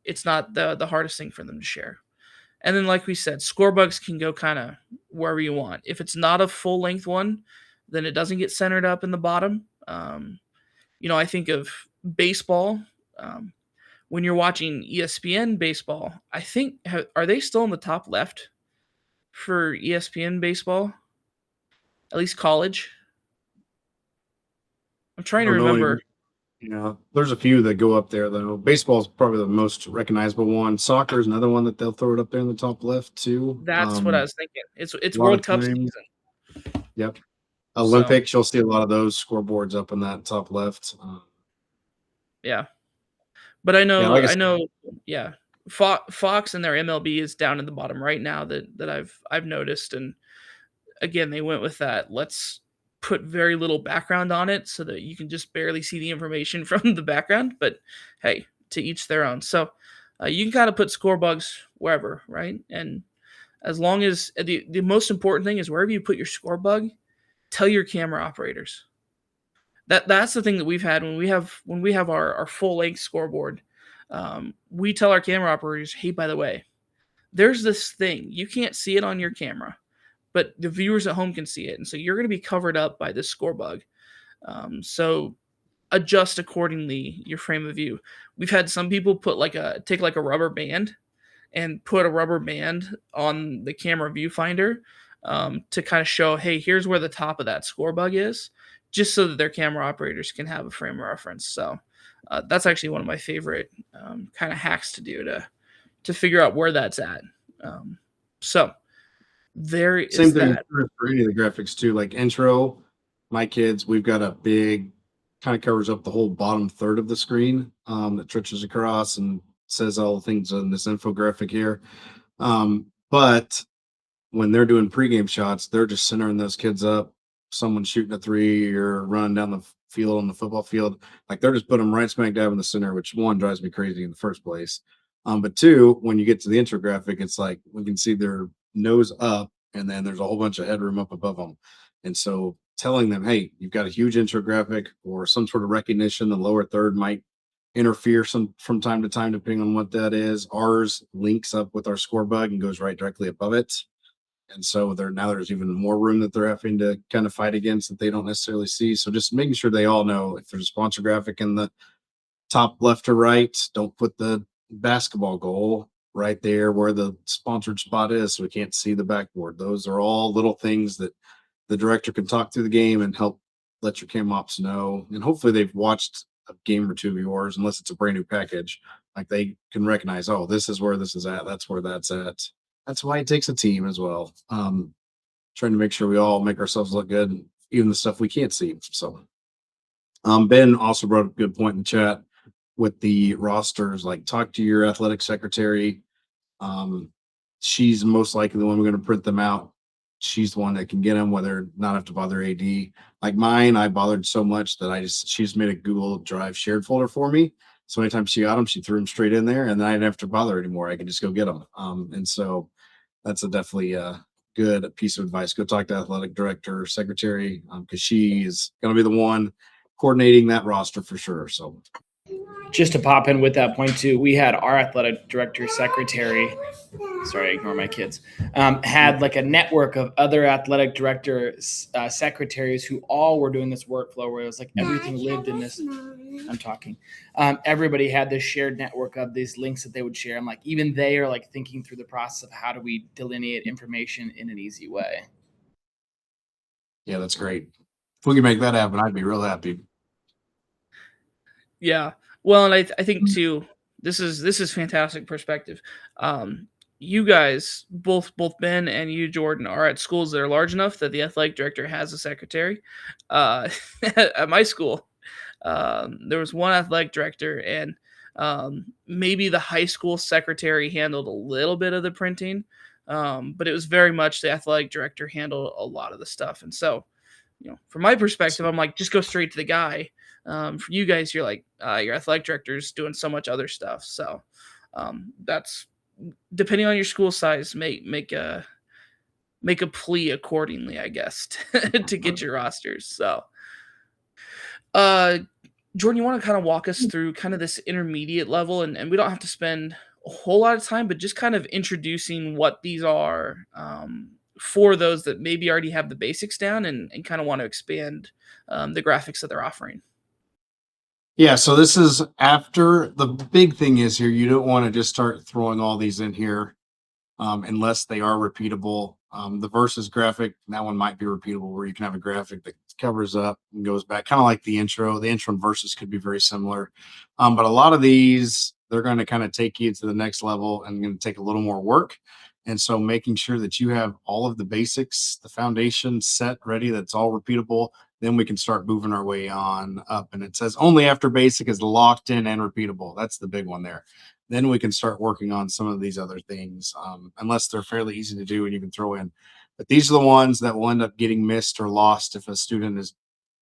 It's not the hardest thing for them to share. And then, like we said, score bugs can go kind of wherever you want. If it's not a full length one, then it doesn't get centered up in the bottom. I think of baseball. When you're watching ESPN baseball, I think, are they still in the top left for ESPN baseball? At least college. I'm I trying to don't know any. remember. There's a few that go up there though. Baseball is probably the most recognizable one. Soccer is another one that they'll throw it up there in the top left too. That's what I was thinking. It's A lot World of Cup times, season, yep. so Olympics, you'll see a lot of those scoreboards up in that top left. yeah. But Yeah, like I I said, know, yeah. Fox and their MLB is down in the bottom right now that I've noticed, and again they went with that. Let's put very little background on it so that you can just barely see the information from the background. But hey, to each their own. So you can kind of put score bugs wherever, right? And as long as the most important thing is wherever you put your score bug, tell your camera operators. That's the thing that we've had when we have our full length scoreboard. We tell our camera operators, hey, by the way, there's this thing you can't see it on your camera, but the viewers at home can see it, and so you're going to be covered up by this score bug. So adjust accordingly your frame of view. We've had some people put take like a rubber band and put a rubber band on the camera viewfinder to kind of show, hey, here's where the top of that score bug is, just so that their camera operators can have a frame of reference. So that's actually one of my favorite kind of hacks to do to figure out where that's at. Um, so there same is thing that. for any of the graphics too. Like intro, my kids, we've got a big kind of covers up the whole bottom third of the screen that stretches across and says all the things in this infographic here. But when they're doing pregame shots, they're just centering those kids up. Someone shooting a three or running down the field on the football field, like they're just putting them right smack dab in the center, which one drives me crazy in the first place. But two, when you get to the intro graphic, it's like we can see their nose up, and then there's a whole bunch of headroom up above them. And so telling them, hey, you've got a huge intro graphic or some sort of recognition, the lower third might interfere some from time to time, depending on what that is. Ours links up with our score bug and goes right directly above it, and so there's even more room that they're having to kind of fight against that they don't necessarily see. So just making sure they all know if there's a sponsor graphic in the top left or right, don't put the basketball goal right there where the sponsored spot is so we can't see the backboard. Those are all little things that the director can talk through the game and help let your cam ops know. And hopefully they've watched a game or two of yours, unless it's a brand new package. Like they can recognize, oh, this is where this is at. That's where that's at. That's why it takes a team as well. Trying to make sure we all make ourselves look good, even the stuff we can't see. So, Ben also brought up a good point in the chat with the rosters. Like, talk to your athletic secretary. Um, she's most likely the one we're going to print them out. She's the one that can get them, whether not have to bother AD. Like mine, I bothered so much that she just made a Google Drive shared folder for me. So anytime she got them, she threw them straight in there, and then I didn't have to bother anymore. I could just go get them. And so that's a definitely a good piece of advice. Go talk to athletic director, or secretary, because she is going to be the one coordinating that roster for sure. So Just to pop in with that point too, we had our athletic director secretary. Sorry, I ignore my kids. Had like a network of other athletic director secretaries who all were doing this workflow where it was like everything lived in this. I'm talking. Everybody had this shared network of these links that they would share. I'm like, even they are like thinking through the process of how do we delineate information in an easy way. yeah, that's great. If we can make that happen, I'd be real happy. Yeah. Well, and I think too, this is fantastic perspective. You guys, both Ben and you, Jordan, are at schools that are large enough that the athletic director has a secretary. Uh, at my school, there was one athletic director, and maybe the high school secretary handled a little bit of the printing, but it was very much the athletic director handled a lot of the stuff. And so, from my perspective, I'm like, just go straight to the guy. For you guys, you're like, your athletic director's doing so much other stuff. So that's depending on your school size, make a plea accordingly, I guess, to get your rosters. So, uh, Jordan, you want to kind of walk us through kind of this intermediate level, and we don't have to spend a whole lot of time, but just kind of introducing what these are for those that maybe already have the basics down and kind of want to expand the graphics that they're offering. Yeah, so this is after the big thing is here. You don't want to just start throwing all these in here unless they are repeatable. The versus graphic, that one might be repeatable, where you can have a graphic that covers up and goes back, kind of like the intro. The intro and versus could be very similar. But a lot of these, they're going to kind of take you to the next level and going to take a little more work. And so making sure that you have all of the basics, the foundation set ready, that's all repeatable, then we can start moving our way on up. And it says only after basic is locked in and repeatable. That's the big one there. Then we can start working on some of these other things, unless they're fairly easy to do and you can throw in. But these are the ones that will end up getting missed or lost if a student is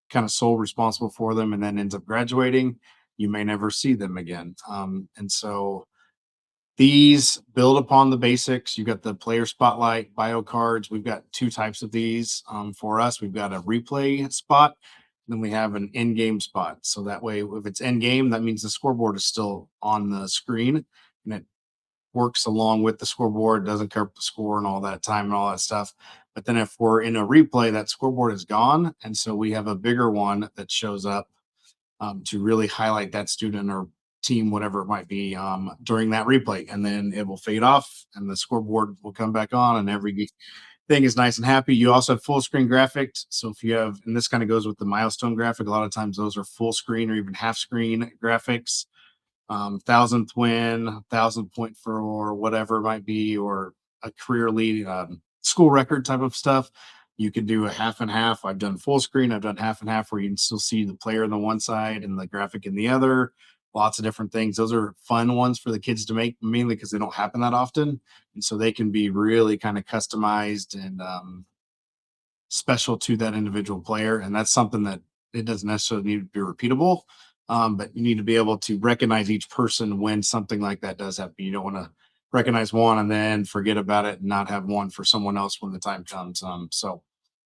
kind of sole responsible for them and then ends up graduating. You may never see them again. And so these build upon the basics. You got the player spotlight bio cards. We've got two types of these. For us, we've got a replay spot, then we have an in-game spot. So that way, if it's in-game, that means the scoreboard is still on the screen and it works along with the scoreboard, doesn't cover the score and all that time and all that stuff. But then if we're in a replay, that scoreboard is gone. And so we have a bigger one that shows up to really highlight that student or team, whatever it might be, during that replay. And then it will fade off and the scoreboard will come back on and everything is nice and happy. You also have full screen graphics. So if you have, and this kind of goes with the milestone graphic, a lot of times those are full screen or even half screen graphics. 1,000th win, 1,000 point for whatever it might be, or a career lead, school record type of stuff. You can do a half and half. I've done full screen. I've done half and half where you can still see the player on the one side and the graphic in the other. Lots of different things. Those are fun ones for the kids to make, mainly because they don't happen that often. And so they can be really kind of customized and special to that individual player. And that's something that it doesn't necessarily need to be repeatable, but you need to be able to recognize each person when something like that does happen. You don't want to recognize one and then forget about it and not have one for someone else when the time comes.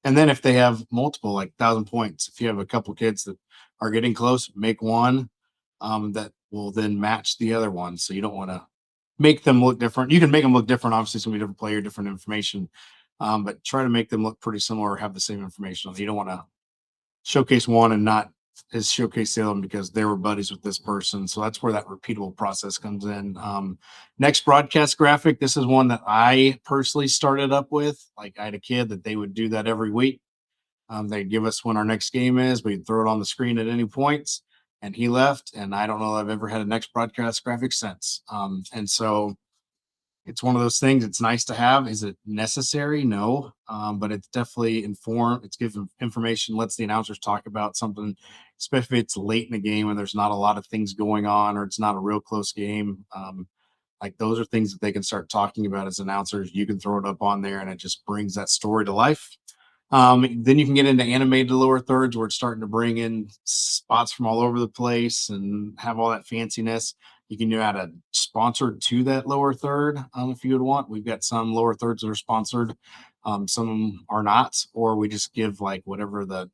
And then if they have multiple, like 1,000 points, if you have a couple kids that are getting close, make one that will then match the other one. So you don't want to make them look different. You can make them look different. Obviously, some different player, different information, but try to make them look pretty similar or have the same information. You don't want to showcase one and not as showcase the other one because they were buddies with this person. So that's where that repeatable process comes in. Next broadcast graphic. This is one that I personally started up with. Like I had a kid that they would do that every week. They'd give us when our next game is. We'd throw it on the screen at any points. And he left. And I don't know that I've ever had a next broadcast graphic since. And so it's one of those things. It's nice to have. Is it necessary? No, but it's definitely informed. It's given information, lets the announcers talk about something, especially if it's late in the game and there's not a lot of things going on or it's not a real close game. Like those are things that they can start talking about as announcers. You can throw it up on there and it just brings that story to life. Then you can get into animated lower thirds where it's starting to bring in spots from all over the place and have all that fanciness. You can add a sponsor to that lower third if you would want. We've got some lower thirds that are sponsored, some are not, or we just give like whatever the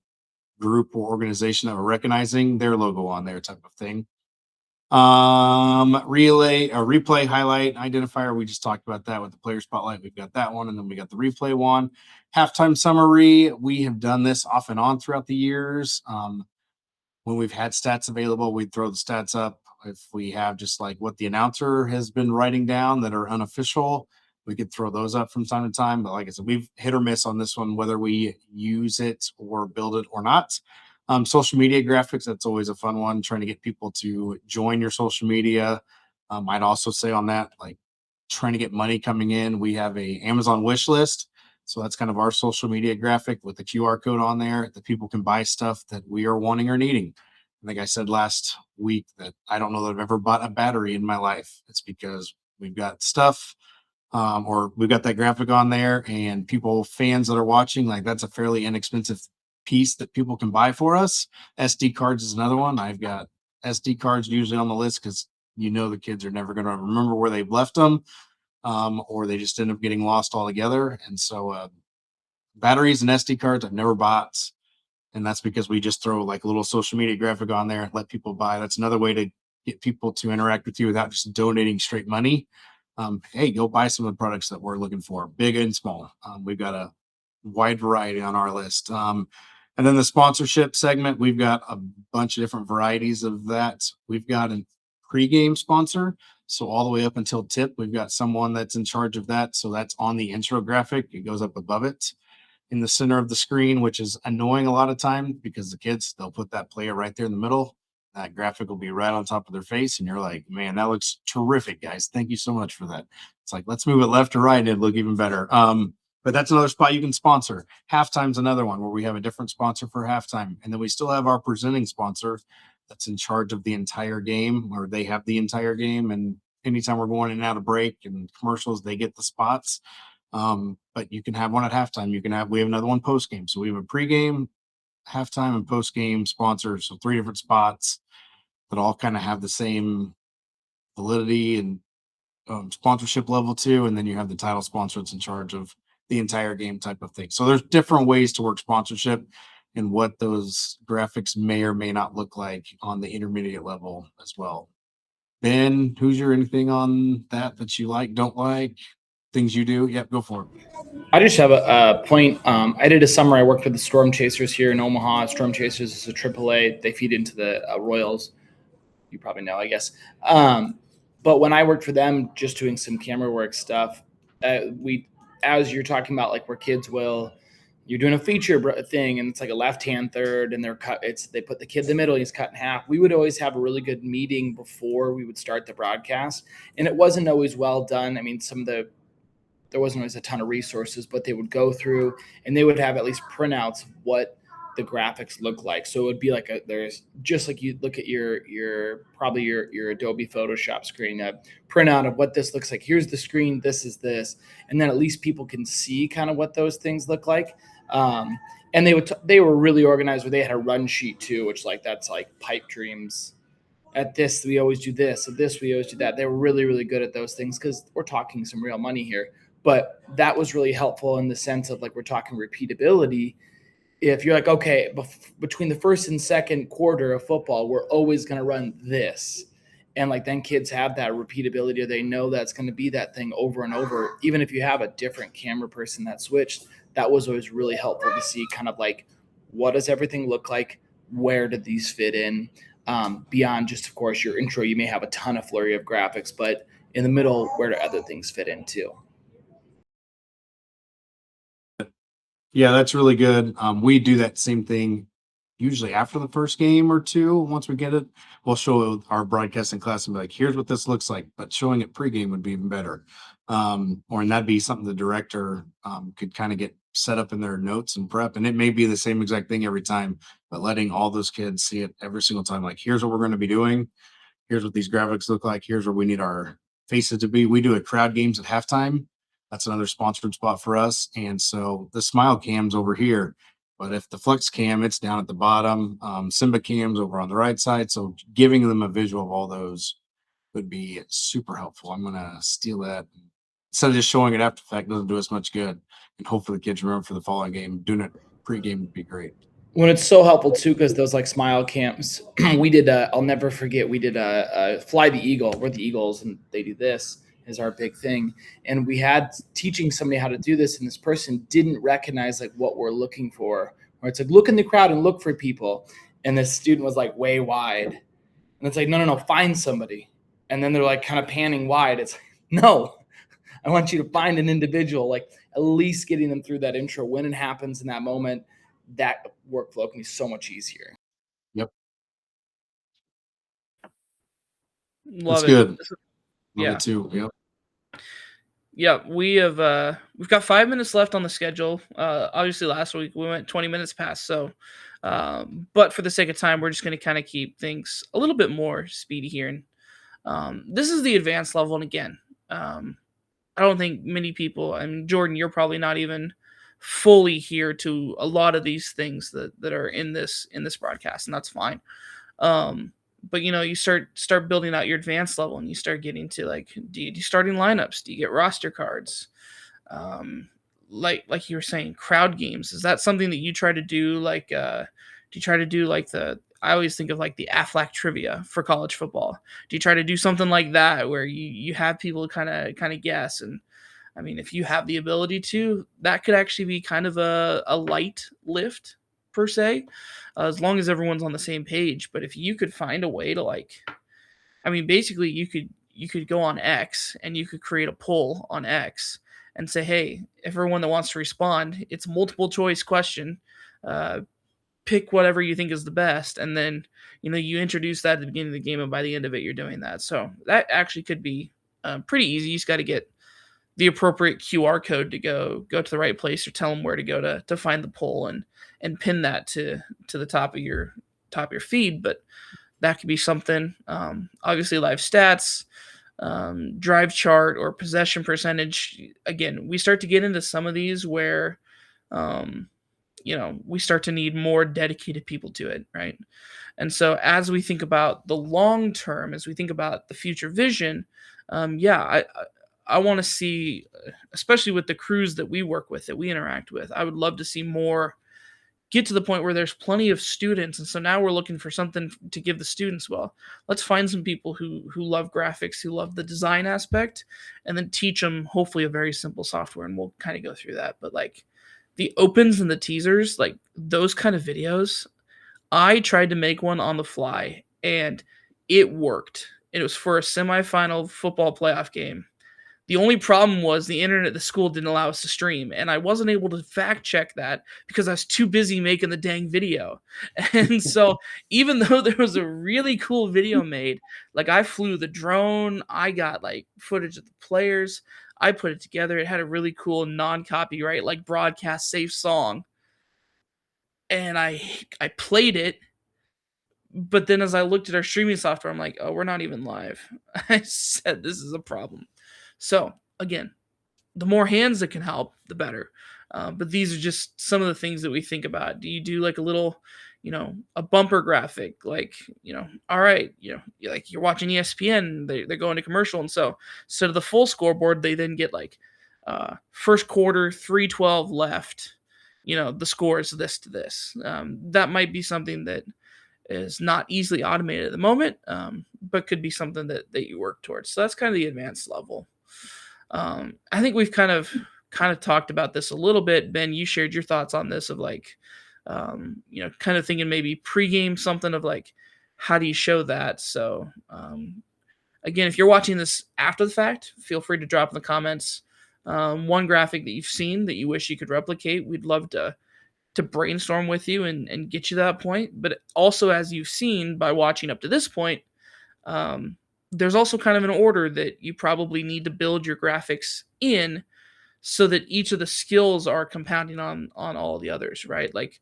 group or organization that we're recognizing their logo on there type of thing. Relay a replay highlight identifier. We just talked about that with the player spotlight. We've got that one, and then we got the replay one. Halftime summary. We have done this off and on throughout the years. When we've had stats available, we'd throw the stats up. If we have just like what the announcer has been writing down that are unofficial, we could throw those up from time to time. But like I said, we've hit or miss on this one, whether we use it or build it or not. Social media graphics, that's always a fun one, trying to get people to join your social media. I'd also say on that, like trying to get money coming in. We have a Amazon wish list. So that's kind of our social media graphic with the QR code on there that people can buy stuff that we are wanting or needing. I think I said last week that I don't know that I've ever bought a battery in my life. It's because we've got stuff, or we've got that graphic on there, and people, fans that are watching, like that's a fairly inexpensive piece that people can buy for us. SD cards is another one. I've got SD cards usually on the list because the kids are never going to remember where they've left them, or they just end up getting lost altogether. And so batteries and SD cards I've never bought. And that's because we just throw like a little social media graphic on there, let people buy. That's another way to get people to interact with you without just donating straight money. Hey, go buy some of the products that we're looking for, big and small. We've got a wide variety on our list. And then the sponsorship segment, we've got a bunch of different varieties of that. We've got a pregame sponsor. So all the way up until tip, we've got someone that's in charge of that. So that's on the intro graphic. It goes up above it in the center of the screen, which is annoying a lot of time because the kids, they'll put that player right there in the middle. That graphic will be right on top of their face. And you're like, man, that looks terrific, guys. Thank you so much for that. It's like, let's move it left to right and it'll look even better. But that's another spot you can sponsor. Halftime's another one where we have a different sponsor for halftime. And then we still have our presenting sponsor that's in charge of the entire game, or they have the entire game. And anytime we're going in and out of break and commercials, they get the spots. But you can have one at halftime. We have another one post game. So we have a pregame, halftime, and post game sponsors. So 3 different spots that all kind of have the same validity and sponsorship level too. And then you have the title sponsor that's in charge of the entire game type of thing. So there's different ways to work sponsorship and what those graphics may or may not look like on the intermediate level as well. Ben, who's your anything on that you like, don't like, things you do? Yep, go for it. I just have a point. I did a summer. I worked with the Storm Chasers here in Omaha. Storm Chasers is a AAA. They feed into the Royals. You probably know, I guess. But when I worked for them, just doing some camera work stuff, as you're talking about, like where kids you're doing a feature thing, and it's like a left-hand third, and they put the kid in the middle, he's cut in half. We would always have a really good meeting before we would start the broadcast, and it wasn't always well done. I mean, there wasn't always a ton of resources, but they would go through and they would have at least printouts of what the graphics look like. So it would be like there's just like you look at your Adobe Photoshop screen, a printout of what this looks like. Here's the screen, this is this. And then at least people can see kind of what those things look like. And they were really organized where they had a run sheet too, which that's like pipe dreams. At this, we always do this. At this, we always do that. They were really, really good at those things because we're talking some real money here. But that was really helpful in the sense of like we're talking repeatability. If you're like, okay, between the first and second quarter of football, we're always going to run this. And like then kids have that repeatability, or they know that's going to be that thing over and over. Even if you have a different camera person that switched, that was always really helpful to see kind of like, what does everything look like? Where did these fit in? Beyond just, of course, your intro, you may have a ton of flurry of graphics, but in the middle, where do other things fit in too? Yeah, that's really good. We do that same thing usually after the first game or two. Once we get it, we'll show our broadcasting class and be like, here's what this looks like, but showing it pregame would be even better. And that'd be something the director could kind of get set up in their notes and prep. And it may be the same exact thing every time, but letting all those kids see it every single time. Like, here's what we're going to be doing. Here's what these graphics look like. Here's where we need our faces to be. We do a crowd games at halftime. That's another sponsored spot for us. And so the smile cam's over here, but if the flex cam, it's down at the bottom. Simba cam's over on the right side. So giving them a visual of all those would be super helpful. I'm going to steal that. Instead of just showing it after the fact, doesn't do us much good. And hopefully the kids remember for the following game. Doing it pregame would be great. When it's so helpful too, because those like smile camps, we did I'll never forget, we did a Fly the Eagle. We're the Eagles and they do this is our big thing. And we had teaching somebody how to do this, and this person didn't recognize like what we're looking for. Or it's like, look in the crowd and look for people. And this student was like way wide. And it's like, no, find somebody. And then they're like kind of panning wide. It's like, no, I want you to find an individual, like at least getting them through that intro. When it happens in that moment, that workflow can be so much easier. Yep. Love That's it. good. Yeah. Love it too. Yep. Yeah, we've got 5 minutes left on the schedule. Obviously last week we went 20 minutes past, so but for the sake of time, we're just going to kind of keep things a little bit more speedy here. And this is the advanced level, and again, I don't think many people, I mean, Jordan, you're probably not even fully here to a lot of these things that are in this broadcast, and that's fine. But you start building out your advanced level, and you start getting to like, do you do starting lineups? Do you get roster cards? Like you were saying, crowd games. Is that something that you try to do? Like, do you try to do like I always think of like the Aflac trivia for college football. Do you try to do something like that where you have people kind of guess? And I mean, if you have the ability to, that could actually be kind of a light lift per se, as long as everyone's on the same page. But if you could find a way to basically you you could go on X and you could create a poll on X and say, hey, everyone that wants to respond, it's a multiple choice question. Uh, Pick whatever you think is the best, and then you introduce that at the beginning of the game, and by the end of it, you're doing that. So that actually could be pretty easy. You just got to get the appropriate QR code to go to the right place, or tell them where to go to find the poll and pin that to the top of your feed. But that could be something. Obviously, live stats, drive chart, or possession percentage. Again, we start to get into some of these where um, we start to need more dedicated people to it, right? And so as we think about the long term, as we think about the future vision, yeah, I want to see, especially with the crews that we work with, that we interact with, I would love to see more get to the point where there's plenty of students, and so now we're looking for something to give the students. Well, let's find some people who love graphics, who love the design aspect, and then teach them hopefully a very simple software, and we'll kind of go through that. But like the opens and the teasers, like those kind of videos, I tried to make one on the fly and it worked. It was for a semifinal football playoff game. The only problem was the internet at the school didn't allow us to stream, and I wasn't able to fact check that because I was too busy making the dang video. And so, even though there was a really cool video made, like I flew the drone, I got like footage of the players, I put it together. It had a really cool non-copyright, like broadcast safe song, and I played it. But then as I looked at our streaming software, I'm like, oh, we're not even live. I said this is a problem. So again, the more hands that can help, the better. But these are just some of the things that we think about. Do you do like a little, a bumper graphic, like, all right, like you're watching ESPN, they're going to commercial, and so instead of the full scoreboard, they then get like first quarter 3:12 left. The score is this to this. That might be something that is not easily automated at the moment, but could be something that you work towards. So that's kind of the advanced level. I think we've kind of talked about this a little bit. Ben, you shared your thoughts on this of like, kind of thinking maybe pregame something of like, how do you show that? So again, if you're watching this after the fact, feel free to drop in the comments one graphic that you've seen that you wish you could replicate. We'd love to brainstorm with you and get you to that point. But also, as you've seen by watching up to this point, there's also kind of an order that you probably need to build your graphics in so that each of the skills are compounding on all the others, right? Like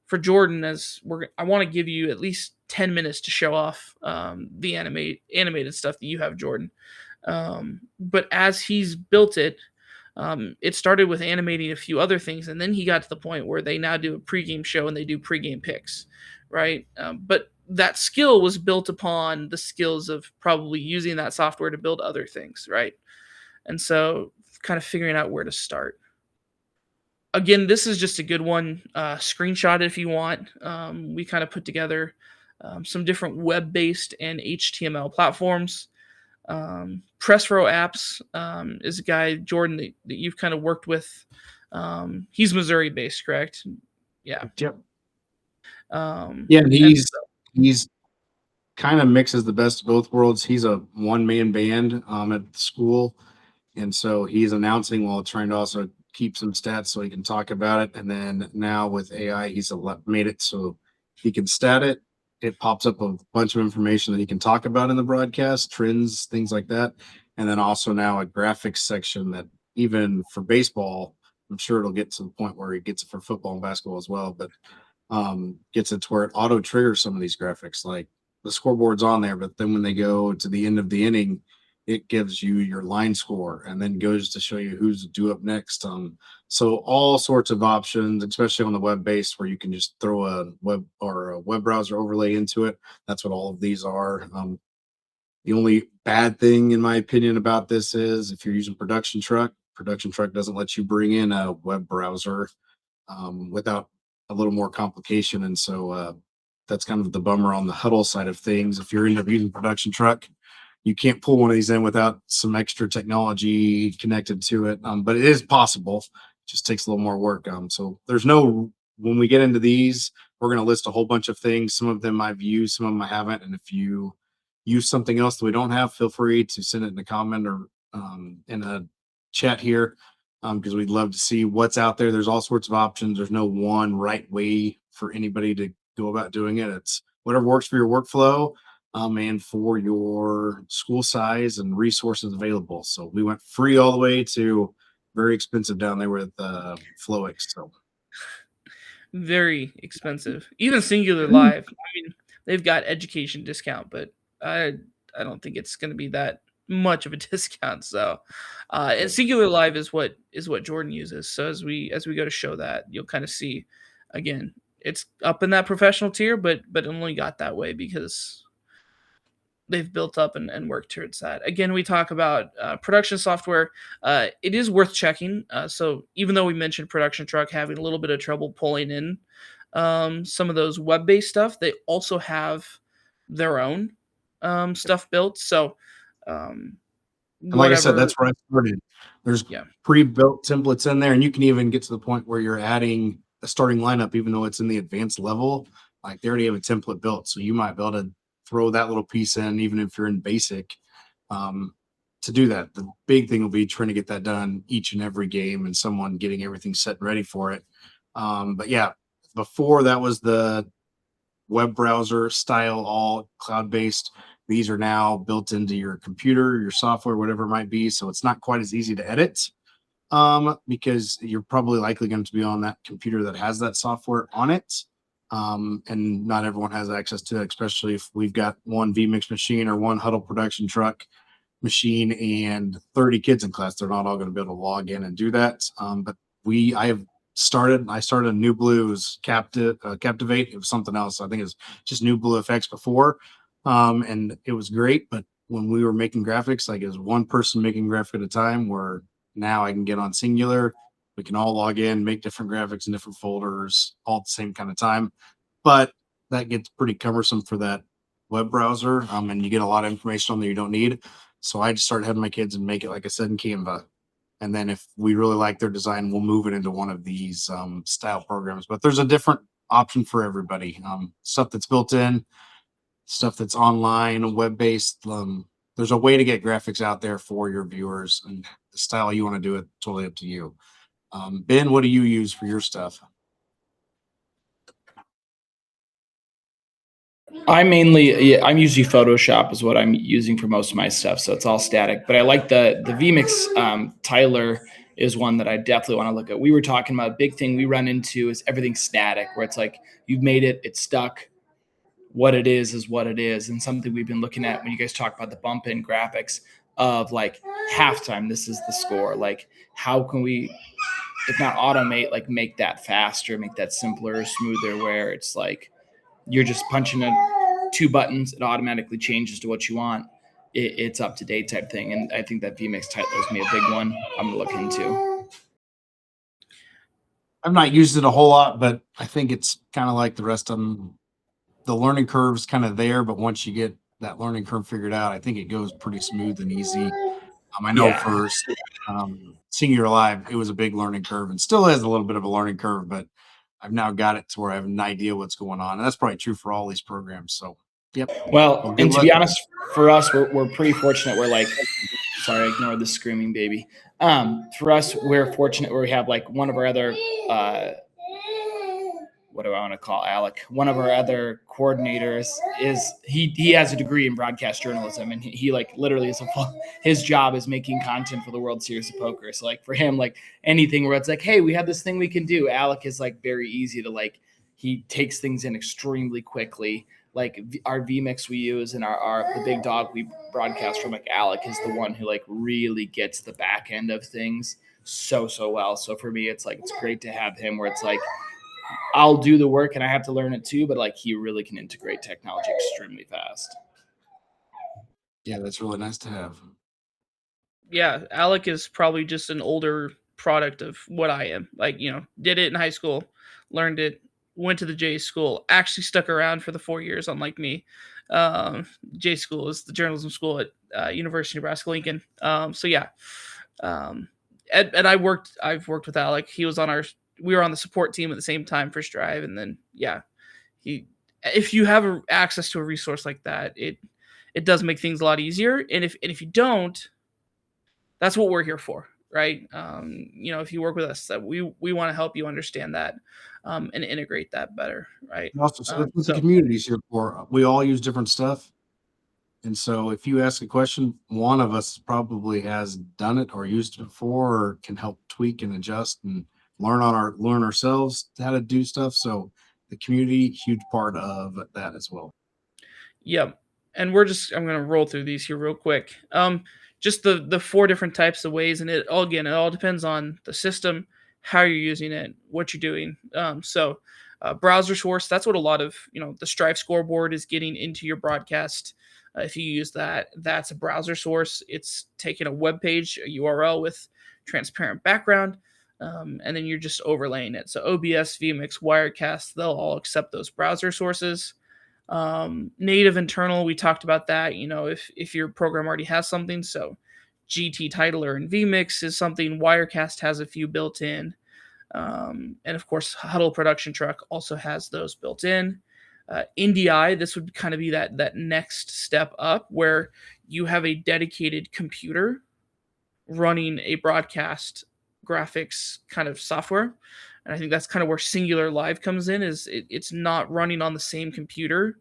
for Jordan, I want to give you at least 10 minutes to show off the animated stuff that you have, Jordan. But as he's built it, it started with animating a few other things, and then he got to the point where they now do a pregame show and they do pregame picks, right? But that skill was built upon the skills of probably using that software to build other things, right? And so kind of figuring out where to start. Again, this is just a good one. Screenshot it if you want. We kind of put together some different web-based and HTML platforms. Pressrow Apps is a guy, Jordan, that you've kind of worked with. He's Missouri-based, correct? Yeah. Yep. Yeah, and he's kind of mixes the best of both worlds. He's a one-man band at the school, and so he's announcing while trying to also keep some stats so he can talk about it. And then now with AI, he's made it so he can stat it. It pops up a bunch of information that he can talk about in the broadcast, trends, things like that. And then also now a graphics section that even for baseball, I'm sure it'll get to the point where he gets it for football and basketball as well, but gets it to where it auto triggers some of these graphics. Like the scoreboard's on there, but then when they go to the end of the inning, it gives you your line score and then goes to show you who's due up next. So all sorts of options, especially on the web based, where you can just throw a web or a web browser overlay into it. That's what all of these are. The only bad thing, in my opinion, about this is if you're using Production Truck doesn't let you bring in a web browser without a little more complication. And so that's kind of the bummer on the huddle side of things. If you're using Production Truck, you can't pull one of these in without some extra technology connected to it. But it is possible. It just takes a little more work. So when we get into these, we're going to list a whole bunch of things. Some of them I've used, some of them I haven't. And if you use something else that we don't have, feel free to send it in a comment or in a chat here, because we'd love to see what's out there. There's all sorts of options. There's no one right way for anybody to go about doing it. It's whatever works for your workflow, and for your school size and resources available. So we went free all the way to very expensive down there with Flowix. So Very expensive. Even Singular Live. I mean, they've got education discount, but I don't think it's going to be that much of a discount. So, and Singular Live is what Jordan uses. So as we go to show that, you'll kind of see, again, it's up in that professional tier, but it only got that way because they've built up and worked towards that. Again, we talk about production software. It is worth checking. So even though we mentioned Production Truck having a little bit of trouble pulling in some of those web-based stuff, they also have their own stuff built. So and like I said, whatever, that's where I started. There's yeah, pre-built templates in there, and you can even get to the point where you're adding a starting lineup, even though it's in the advanced level. Like they already have a template built, so you might be able to throw that little piece in, even if you're in basic. Um, to do that, the big thing will be trying to get that done each and every game, and someone getting everything set and ready for it. But yeah, before that was the web browser style, all cloud based. These are now built into your computer, your software, whatever it might be. So it's not quite as easy to edit, because you're probably likely going to be on that computer that has that software on it. And not everyone has access to it, especially if we've got one vMix machine or one Huddle production truck machine and 30 kids in class. They're not all going to be able to log in and do that. But I started New Blue's Captivate. It was something else. I think it was just New Blue FX before. And it was great. But when we were making graphics, like it was one person making graphic at a time, where now I can get on Singular. We can all log in, make different graphics in different folders all at the same kind of time. But that gets pretty cumbersome for that web browser. And you get a lot of information on there you don't need. So I just started having my kids and make it, like I said, in Canva. And then if we really like their design, we'll move it into one of these style programs. But there's a different option for everybody. Stuff that's built in, stuff that's online, web-based. There's a way to get graphics out there for your viewers, and the style you want to do it, totally up to you. Ben, what do you use for your stuff? I'm usually Photoshop is what I'm using for most of my stuff, so it's all static. But I like the vMix. Tyler is one that I definitely want to look at. We were talking about a big thing we run into is everything static, where it's like you've made it, it's stuck. What it is what it is, and something we've been looking at when you guys talk about the bump in graphics of like halftime. This is the score. Like, how can we, if not automate, like make that faster, make that simpler, smoother, where it's like you're just punching two buttons, it automatically changes to what you want. It's up to date type thing. And I think that vMix Tyler is me a big one I'm gonna look into. I've not used it a whole lot, but I think it's kind of like the rest of them. The learning curve's kind of there, but once you get that learning curve figured out, I think it goes pretty smooth and easy. I know Yeah. for Singular Live, it was a big learning curve and still is a little bit of a learning curve, but I've now got it to where I have an idea what's going on. And that's probably true for all these programs. So, yep. Well, good and to luck. be honest, for us, we're pretty fortunate. We're like, sorry, ignore the screaming baby. For us, we're fortunate where we have like one of our other, what do I want to call Alec? One of our other coordinators is he has a degree in broadcast journalism, and he like literally is his job is making content for the World Series of Poker. So like for him, like anything where it's like, hey, we have this thing we can do. Alec is like very easy to like. He takes things in extremely quickly. Like our vMix we use and our the big dog we broadcast from, like Alec is the one who like really gets the back end of things so well. So for me, it's like it's great to have him where it's like I'll do the work and I have to learn it too, but like he really can integrate technology extremely fast. Yeah, that's really nice to have. Yeah, Alec is probably just an older product of what I am. Like, did it in high school, learned it, went to the J school, actually stuck around for the 4 years, unlike me. J school is the journalism school at University of Nebraska Lincoln. So yeah, and I've worked with Alec. We were on the support team at the same time for Strive, and then yeah, if you have access to a resource like that, it does make things a lot easier. And if you don't, that's what we're here for, right? If you work with us, that we want to help you understand that, and integrate that better, right? And also, so that's what the So community's here for. We all use different stuff. And so if you ask a question, one of us probably has done it or used it before or can help tweak and adjust and learn ourselves how to do stuff. So the community, huge part of that as well. yep. And I'm gonna roll through these here real quick. Just the four different types of ways, and it all depends on the system, how you're using it, what you're doing. Browser source, that's what a lot of the Stripe scoreboard is getting into your broadcast. If you use that, that's a browser source. It's taking a web page, a URL with transparent background, and then you're just overlaying it. So OBS, vMix, Wirecast, they'll all accept those browser sources. Native internal, we talked about that. If your program already has something, so GT Titler and vMix is something. Wirecast has a few built in, and of course, Huddle Production Truck also has those built in. NDI, this would kind of be that next step up where you have a dedicated computer running a broadcast graphics kind of software. And I think that's kind of where Singular Live comes in. It's not running on the same computer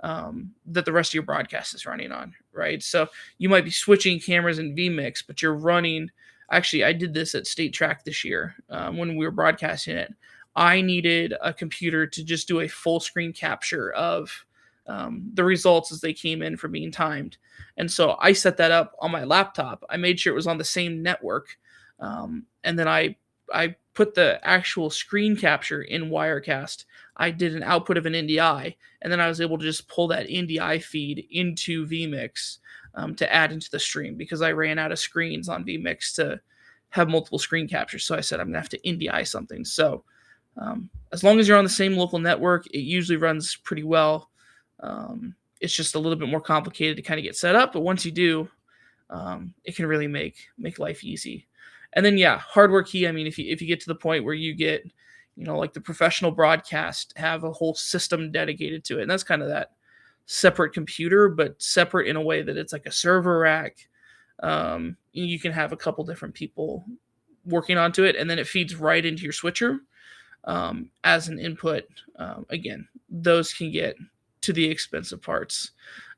that the rest of your broadcast is running on, right? So you might be switching cameras in vMix, but you're running. Actually, I did this at State Track this year when we were broadcasting it. I needed a computer to just do a full screen capture of the results as they came in from being timed. And so I set that up on my laptop. I made sure it was on the same network. And then I put the actual screen capture in Wirecast. I did an output of an NDI, and then I was able to just pull that NDI feed into vMix to add into the stream because I ran out of screens on vMix to have multiple screen captures. So I said I'm gonna have to NDI something. So as long as you're on the same local network, it usually runs pretty well. It's just a little bit more complicated to kind of get set up, but once you do, it can really make life easy. And then hardware key. I mean, if you get to the point where you get, like the professional broadcast have a whole system dedicated to it, and that's kind of that separate computer, but separate in a way that it's like a server rack. You can have a couple different people working onto it, and then it feeds right into your switcher as an input. Again, those can get to the expensive parts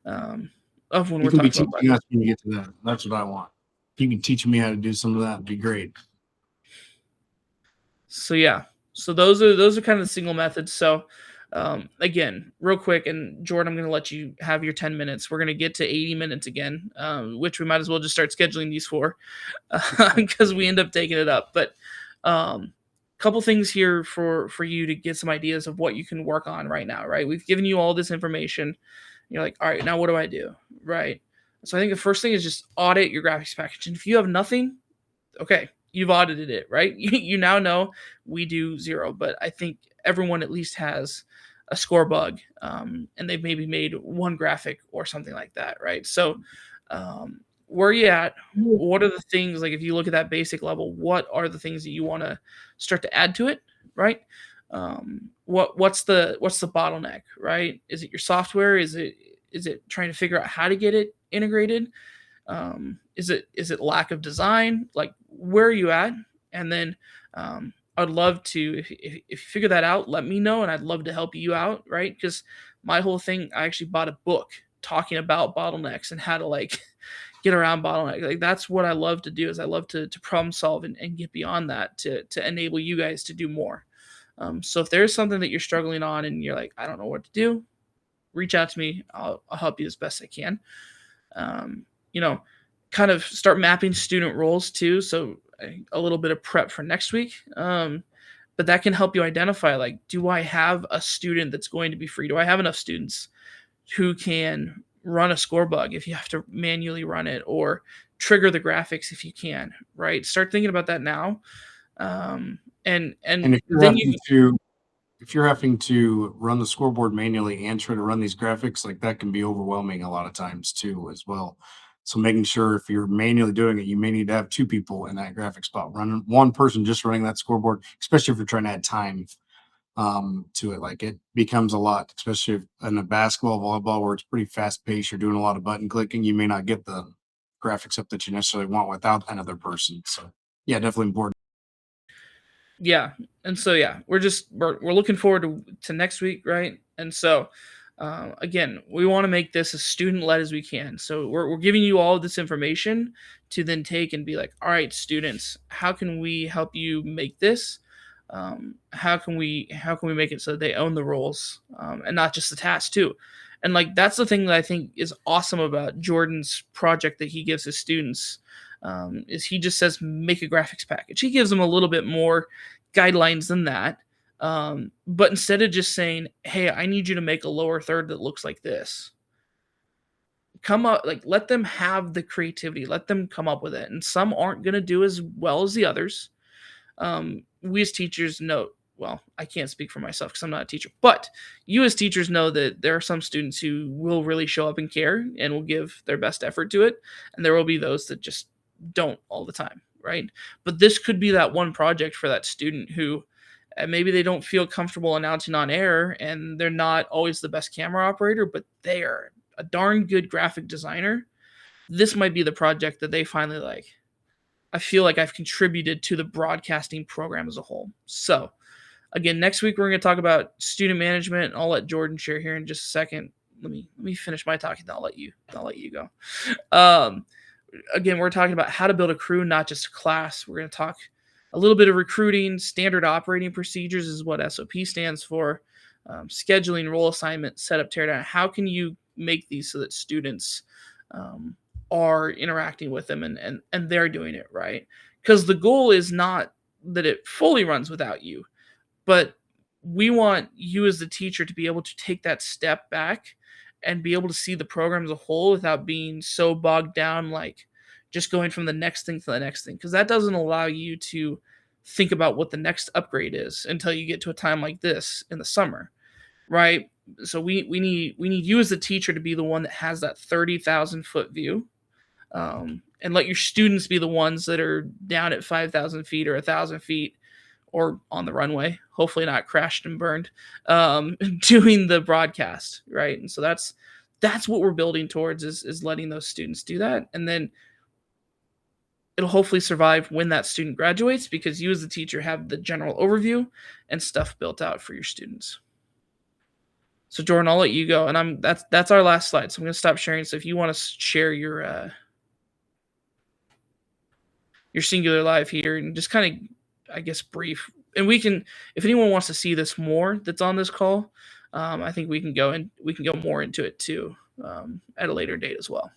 of when You we're can be talking about teaching us when you get to that. That's what I want. If you can teach me how to do some of that, it'd be great. So those are kind of the single methods. So again, real quick, and Jordan, I'm going to let you have your 10 minutes. We're going to get to 80 minutes again, which we might as well just start scheduling these for because we end up taking it up. But couple things here for you to get some ideas of what you can work on right now, right? We've given you all this information. You're like, all right, now what do I do? Right. So I think the first thing is just audit your graphics package. And if you have nothing, okay, you've audited it, right? You now know we do 0, but I think everyone at least has a score bug, and they've maybe made one graphic or something like that, right? So where are you at? What are the things, like if you look at that basic level, what are the things that you want to start to add to it, right? What's the bottleneck, right? Is it your software? Is it trying to figure out how to get it integrated? Is it lack of design? Like, where are you at? And then I'd love to, if you figure that out, let me know, and I'd love to help you out, right? Because my whole thing, I actually bought a book talking about bottlenecks and how to like get around bottleneck. Like that's what I love to do. Is I love to problem solve and get beyond that to enable you guys to do more. So if there's something that you're struggling on and you're like, I don't know what to do, reach out to me. I'll help you as best I can. Kind of start mapping student roles too. So a little bit of prep for next week. But that can help you identify, like, do I have a student that's going to be free? Do I have enough students who can run a score bug if you have to manually run it, or trigger the graphics if you can, right? Start thinking about that now. And if you're then if you're having to run the scoreboard manually and try to run these graphics, like that can be overwhelming a lot of times too, as well. So making sure if you're manually doing it, you may need to have 2 people in that graphic spot running, one person just running that scoreboard, especially if you're trying to add time. to it. Like it becomes a lot, especially in a basketball, volleyball, where it's pretty fast paced. You're doing a lot of button clicking. You may not get the graphics up that you necessarily want without another person. So yeah, definitely important. Yeah, and so yeah, we're looking forward to next week, right? And so again, we want to make this as student led as we can. So we're giving you all of this information to then take and be like, all right, students, how can we help you make this? How can we make it so that they own the roles, and not just the task too? And like that's the thing that I think is awesome about Jordan's project that he gives his students, is he just says make a graphics package. He gives them a little bit more guidelines than that. But instead of just saying, "Hey, I need you to make a lower third that looks like this," come up like let them have the creativity, let them come up with it. And some aren't going to do as well as the others. We as teachers know. Well, I can't speak for myself because I'm not a teacher, but you as teachers know that there are some students who will really show up and care and will give their best effort to it, and there will be those that just don't all the time, right? But this could be that one project for that student who maybe they don't feel comfortable announcing on air, and they're not always the best camera operator, but they are a darn good graphic designer. This might be the project that they finally like. I feel like I've contributed to the broadcasting program as a whole. So, again, next week we're going to talk about student management. I'll let Jordan share here in just a second. Let me finish my talking. I'll let you go. Um, Again, we're talking about how to build a crew, not just a class. We're going to talk a little bit of recruiting, standard operating procedures is what SOP stands for, scheduling, role assignment, setup, teardown. How can you make these so that students um, are interacting with them and they're doing it right? Because the goal is not that it fully runs without you, but we want you as the teacher to be able to take that step back and be able to see the program as a whole without being so bogged down, like just going from the next thing to the next thing, because that doesn't allow you to think about what the next upgrade is until you get to a time like this in the summer, right? So we need you as the teacher to be the one that has that 30,000 foot view, and let your students be the ones that are down at 5,000 feet or 1,000 feet or on the runway, hopefully not crashed and burned, doing the broadcast, right? And so that's what we're building towards, is letting those students do that, and then it'll hopefully survive when that student graduates, because you as the teacher have the general overview and stuff built out for your students. So Jordan, I'll let you go, and that's our last slide. So I'm going to stop sharing. So if you want to share your singular live here and just kind of, I guess, brief, and we can, if anyone wants to see this more that's on this call, I think we can go more into it too, at a later date as well.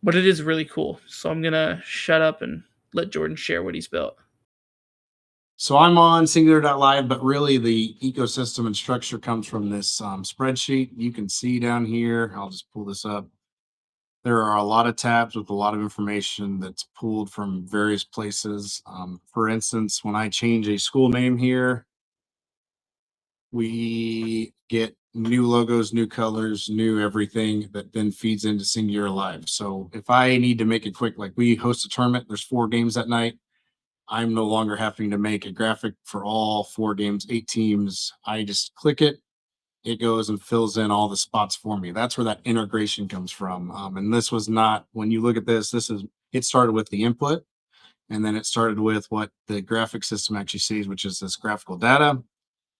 But it is really cool. So I'm gonna shut up and let Jordan share what he's built. So I'm on Singular.live, but really the ecosystem and structure comes from this spreadsheet. You can see down here, I'll just pull this up. There are a lot of tabs with a lot of information that's pulled from various places. For instance, when I change a school name here, we get new logos, new colors, new everything that then feeds into Singular Live. So if I need to make it quick, like we host a tournament, there's 4 games that night. I'm no longer having to make a graphic for all 4 games, 8 teams. I just click it. It goes and fills in all the spots for me. That's where that integration comes from. And this was not, when you look at this, it started with the input, and then it started with what the graphic system actually sees, which is this graphical data.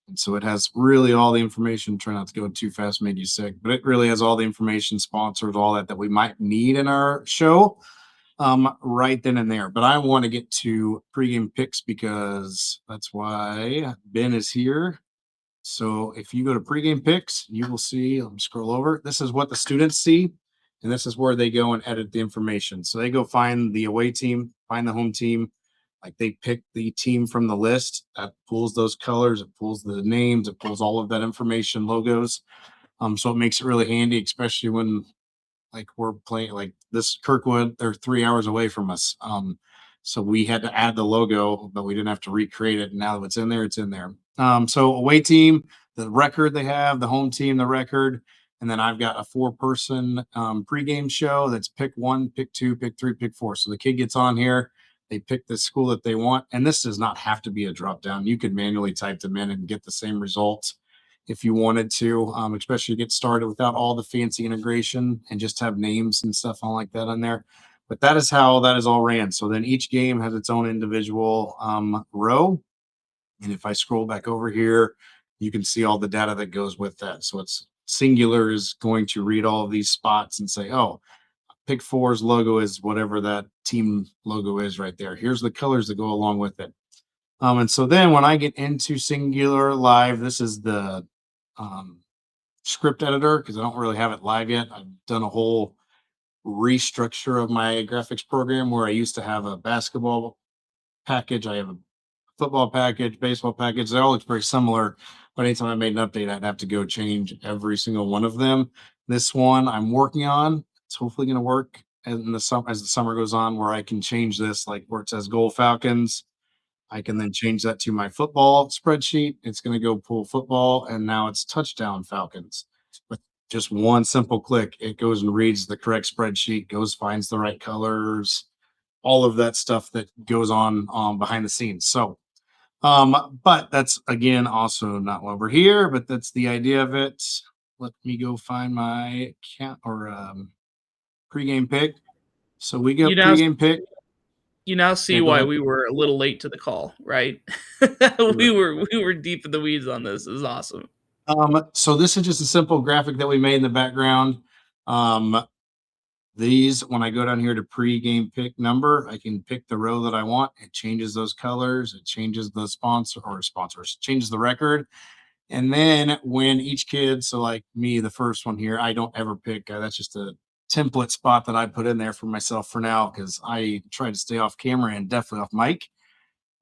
And so it has really all the information. Try not to go too fast, made you sick, but it really has all the information, sponsors, all that we might need in our show, right then and there. But I want to get to pregame picks because that's why Ben is here. So if you go to pregame picks, you will see, let me scroll over. This is what the students see, and this is where they go and edit the information. So they go find the away team, find the home team. Like they pick the team from the list that pulls those colors, it pulls the names, it pulls all of that information, logos. So it makes it really handy, especially when like we're playing like this Kirkwood, they're 3 hours away from us. So we had to add the logo, but we didn't have to recreate it. And now that it's in there, it's in there. So away team, the record they have, the home team, the record. And then I've got a 4-person pregame show that's pick 1, pick 2, pick 3, pick 4. So the kid gets on here. They pick the school that they want, and this does not have to be a drop down. You could manually type them in and get the same results if you wanted to, especially get started without all the fancy integration and just have names and stuff all like that on there. But that is how that is all ran. So then each game has its own individual row. And if I scroll back over here, you can see all the data that goes with that. So it's Singular is going to read all of these spots and say, oh, Pick Four's logo is whatever that team logo is right there. Here's the colors that go along with it. And so then when I get into Singular Live, this is the script editor because I don't really have it live yet. I've done a whole restructure of my graphics program where I used to have a basketball package. I have a football package, baseball package. They all look very similar, but anytime I made an update, I'd have to go change every single one of them. This one I'm working on. It's hopefully going to work in the summer as the summer goes on, where I can change this, like where it says Gold Falcons. I can then change that to my football spreadsheet. It's going to go pull football, and now it's touchdown Falcons. With just one simple click, it goes and reads the correct spreadsheet, goes finds the right colors, all of that stuff that goes on behind the scenes. So but that's again also not why we're here, but that's the idea of it. Let me go find my account or pregame pick. So we go You now pregame pick. you now see Yeah, go why ahead. we were a little late to the call, right? we were deep in the weeds on this. It was awesome. So this is just a simple graphic that we made in the background. Um, these, when I go down here to pregame pick number, I can pick the row that I want. It changes those colors. It changes the sponsors, changes the record. And then when each kid, so like me, the first one here, I don't ever pick. That's just a template spot that I put in there for myself for now because I try to stay off camera and definitely off mic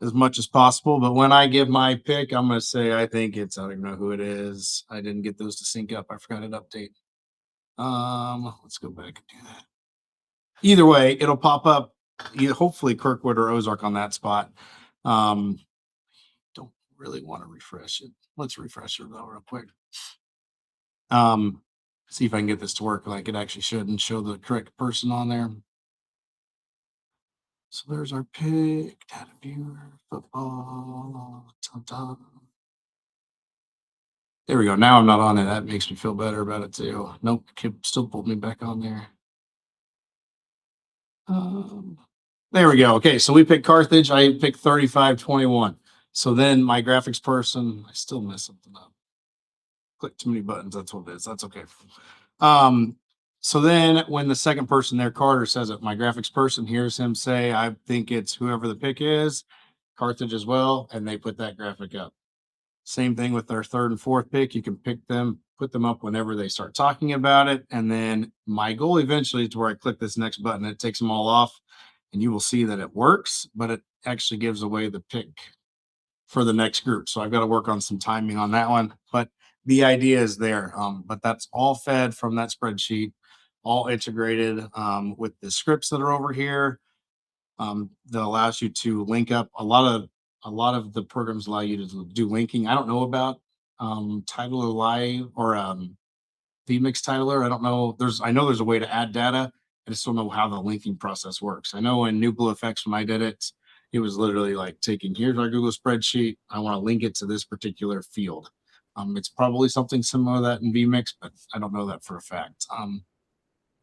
as much as possible. But when I give my pick, I'm going to say I think it's, I don't even know who it is. I didn't get those to sync up. I forgot to update. Let's go back and do that. Either way, it'll pop up. Hopefully Kirkwood or Ozark on that spot. Don't really want to refresh it. Let's refresh it though real quick. See if I can get this to work like it actually should and show the correct person on there. So there's our pick, data viewer, football. There we go. Now I'm not on it. That makes me feel better about it too. Nope, still pulled me back on there. There we go. Okay, so we picked Carthage. I picked 3521. So then my graphics person, I still messed something up. Click too many buttons. That's what it is. That's okay. So then when the second person there, Carter, says it, my graphics person hears him say, I think it's whoever the pick is, Carthage as well, and they put that graphic up. Same thing with their third and fourth pick. You can pick them, put them up whenever they start talking about it. And then my goal eventually is where I click this next button, it takes them all off, and you will see that it works, but it actually gives away the pick for the next group. So I've got to work on some timing on that one. But the idea is there. But that's all fed from that spreadsheet, all integrated with the scripts that are over here. That allows you to link up. A lot of the programs allow you to do linking. I don't know about Titler Live or vMix Titler. I don't know. I know there's a way to add data. I just don't know how the linking process works. I know in New Blue Effects when I did it, it was literally like taking here's our Google spreadsheet. I want to link it to this particular field. It's probably something similar to that in vMix, but I don't know that for a fact.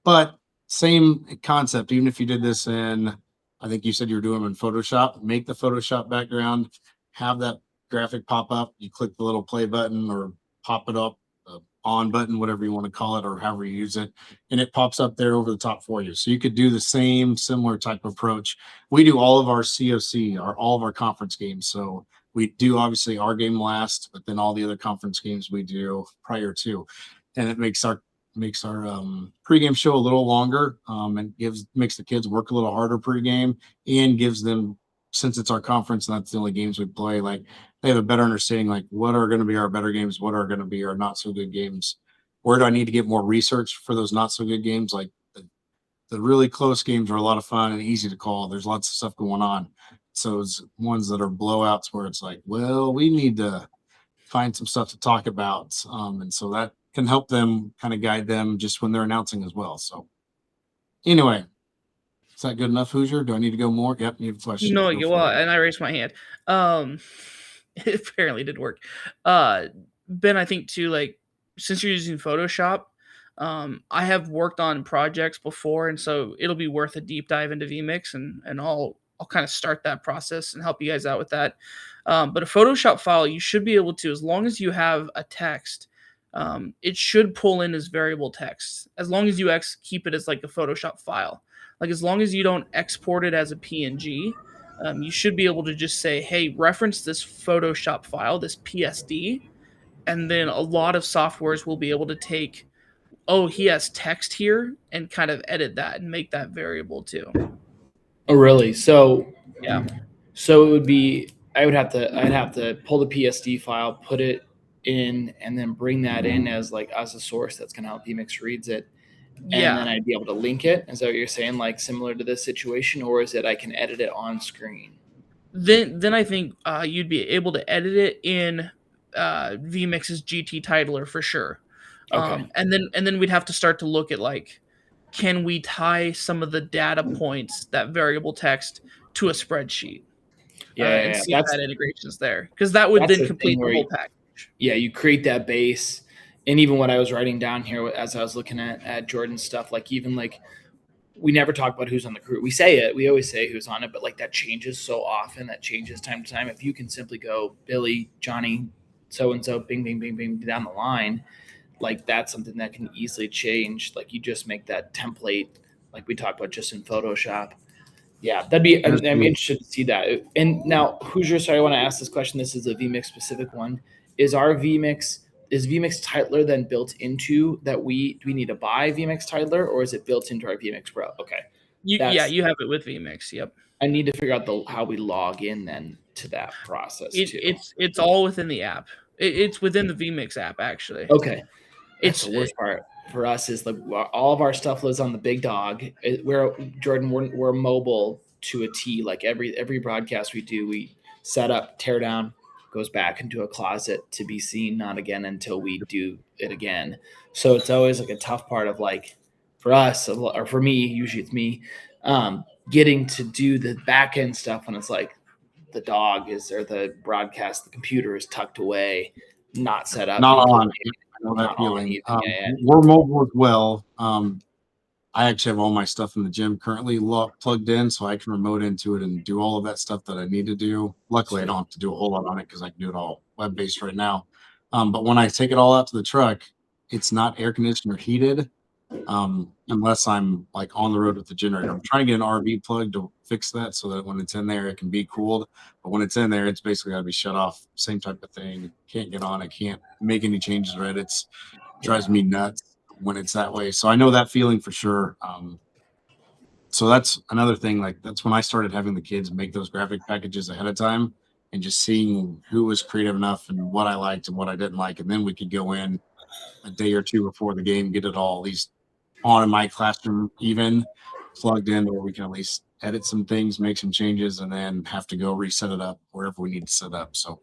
But same concept. Even if you did this in, I think you said you were doing them in Photoshop, make the Photoshop background, have that graphic pop up. You click the little play button or pop it up, on button, whatever you want to call it, or however you use it, and it pops up there over the top for you. So you could do the same similar type of approach. We do all of our COC, all of our conference games. So we do obviously our game last, but then all the other conference games we do prior to, and it makes our pregame show a little longer, and makes the kids work a little harder pregame, and gives them, since it's our conference and that's the only games we play, like they have a better understanding, like what are going to be our better games, what are going to be our not so good games, where do I need to get more research for those not so good games. Like the really close games are a lot of fun and easy to call. There's lots of stuff going on. So it's ones that are blowouts where it's like, well, we need to find some stuff to talk about. And so that can help them kind of guide them just when they're announcing as well. So anyway, Is that good enough, Hoosier? Do I need to go more? Yep, you have a question. No, Go you for well, it. and I raised my hand. It apparently did work. Ben, I think too, like since you're using Photoshop, I have worked on projects before, and so it'll be worth a deep dive into vMix, and I'll kind of start that process and help you guys out with that. But a Photoshop file, you should be able to, as long as you have a text, it should pull in as variable text, as long as you keep it as like a Photoshop file. Like as long as you don't export it as a PNG, you should be able to just say, hey, reference this Photoshop file, this PSD, and then a lot of softwares will be able to take, oh, he has text here, and kind of edit that and make that variable too. Oh, really? So Yeah. So it would be I'd have to pull the PSD file, put it in, and then bring that in as a source. That's kind of how vMix reads it, and then Yeah. I'd be able to link it. Is that what you're saying? Like similar to this situation, or is it I can edit it on screen? Then I think you'd be able to edit it in vMix's GT titler for sure. Okay. And then we'd have to start to look at like, can we tie some of the data points, that variable text, to a spreadsheet, and Yeah. see if that integration is there, because that would That's then the thing complete the where whole package. you create that base, and even what I was writing down here as I was looking at Jordan's stuff, like even like we never talk about who's on the crew. We say it, we always say who's on it, but like that changes so often, that changes time to time. If you can simply go Billy, Johnny, so and so, bing, bing, bing, bing down the line, like that's something that can easily change. Like you just make that template, like we talked about just in Photoshop. Yeah, that'd be. I'm interested to see that. And now, Hoosier, sorry, I want to ask this question. This is a vMix specific one. Is our vMix is vMix Titler then built into that? Do we need to buy vMix Titler, or is it built into our vMix Pro? Okay, You have it with vMix. Yep. I need to figure out how we log in then to that process too. It's all within the app. It's within the vMix app actually. Okay, that's It's the worst part for us is all of our stuff lives on the big dog. We're mobile to a T. Like every broadcast we do, we set up, tear down, goes back into a closet to be seen not again until we do it again. So it's always like a tough part of like for us or for me. Usually it's me getting to do the back end stuff when it's like the dog is or the broadcast, the computer is tucked away, not set up, Not on. I know that feeling. We're mobile as well. I actually have all my stuff in the gym currently plugged in, so I can remote into it and do all of that stuff that I need to do. Luckily, I don't have to do a whole lot on it because I can do it all web-based right now. But when I take it all out to the truck, it's not air conditioned or heated unless I'm like on the road with the generator. I'm trying to get an RV plug to fix that so that when it's in there, it can be cooled. But when it's in there, it's basically got to be shut off. Same type of thing. Can't get on it. Can't make any changes. Right? It's drives me nuts when it's that way. So I know that feeling for sure. So that's another thing. Like that's when I started having the kids make those graphic packages ahead of time and just seeing who was creative enough and what I liked and what I didn't like. And then we could go in a day or two before the game, get it all at least on in my classroom, even plugged in, where we can at least edit some things, make some changes, and then have to go reset it up wherever we need to set up. So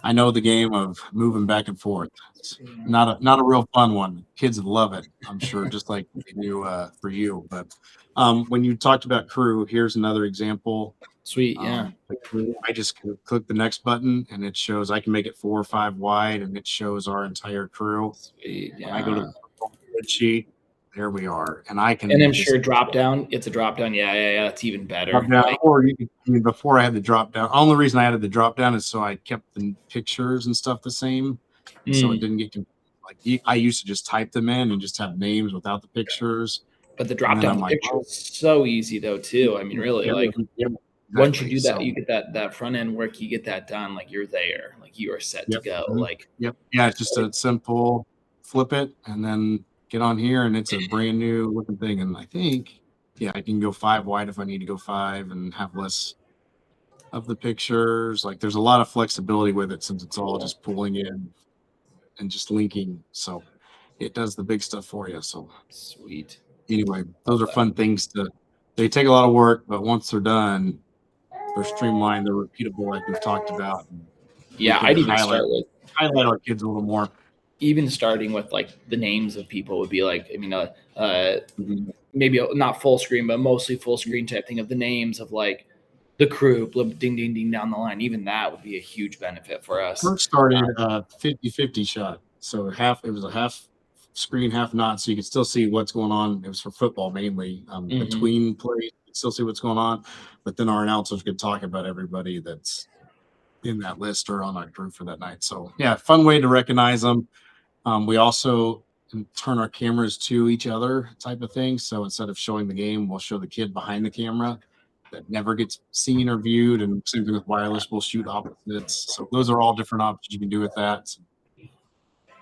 I know the game of moving back and forth. It's not a real fun one. Kids love it, I'm sure, just like they do for you. But when you talked about crew, here's another example. Sweet, yeah. I just click the next button and it shows I can make it 4 or 5 wide and it shows our entire crew. Sweet, yeah. I go to the spreadsheet. There we are, and I can. And I'm sure drop down. It's a drop down. Yeah. It's even better. Or before I had the drop down. Only reason I added the drop down is so I kept the pictures and stuff the same, so it didn't get like I used to just type them in and just have names without the pictures. But the drop down picture is so easy though too. I mean, really, once you do that, you get that front end work. You get that done. Like you're there. Like you are set to go. Like it's just a simple flip it and then get on here and it's a brand new looking thing. And I think, I can go 5 wide if I need to go 5 and have less of the pictures. Like there's a lot of flexibility with it since it's all just pulling in and just linking. So it does the big stuff for you. So sweet. Anyway, those are fun things they take a lot of work, but once they're done, they're streamlined, they're repeatable like we've talked about. Yeah, I'd even start with highlight our kids a little more. even starting with like the names of people would be like, I mean, Mhm. maybe not full screen, but mostly full screen type thing of the names of like the crew, ding, ding, ding down the line. Even that would be a huge benefit for us. First started 50-50 shot. So it was a half screen, half not, so you could still see what's going on. It was for football mainly. Between plays, you could still see what's going on. But then our announcers could talk about everybody that's in that list or on our crew for that night. So yeah, fun way to recognize them. We also can turn our cameras to each other type of thing. So instead of showing the game, we'll show the kid behind the camera that never gets seen or viewed. And same thing with wireless, we'll shoot opposites. So those are all different options you can do with that. So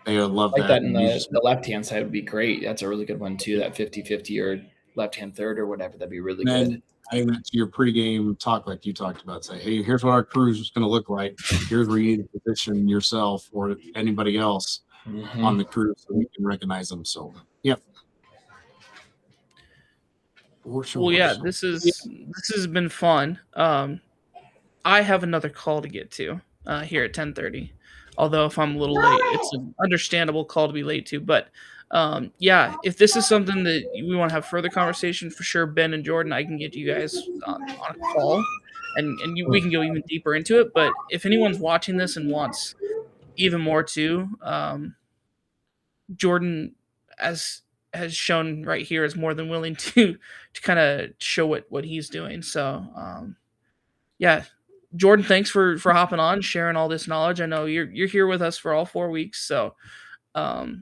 they love Like that that. in And you the just, left hand side would be great. That's a really good one too. That 50-50 or left hand third or whatever. That'd be really good. then adding that to your pregame talk, like you talked about, say, hey, here's what our cruise is going to look like. Here's where you need to position yourself or anybody else on the crew so we can recognize them. So, yep. For sure. Well, yeah, So, this has been fun. I have another call to get to here at 10:30. Although if I'm a little late, it's an understandable call to be late to. But yeah, if this is something that we want to have further conversation, for sure, Ben and Jordan, I can get you guys on a call, and we can go even deeper into it. But if anyone's watching this and wants even more too, Jordan, as has shown right here, is more than willing to kind of show what he's doing. So yeah, Jordan, thanks for hopping on, sharing all this knowledge. I know you're here with us for all 4 weeks, so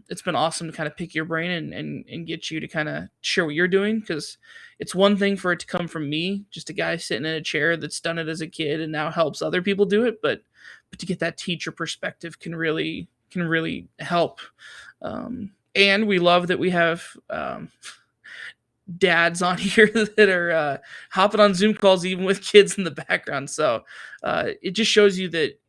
it's been awesome to kind of pick your brain and get you to kind of share what you're doing, because it's one thing for it to come from me, just a guy sitting in a chair that's done it as a kid and now helps other people do it, but to get that teacher perspective can really help. And we love that we have dads on here that are hopping on Zoom calls even with kids in the background. So it just shows you that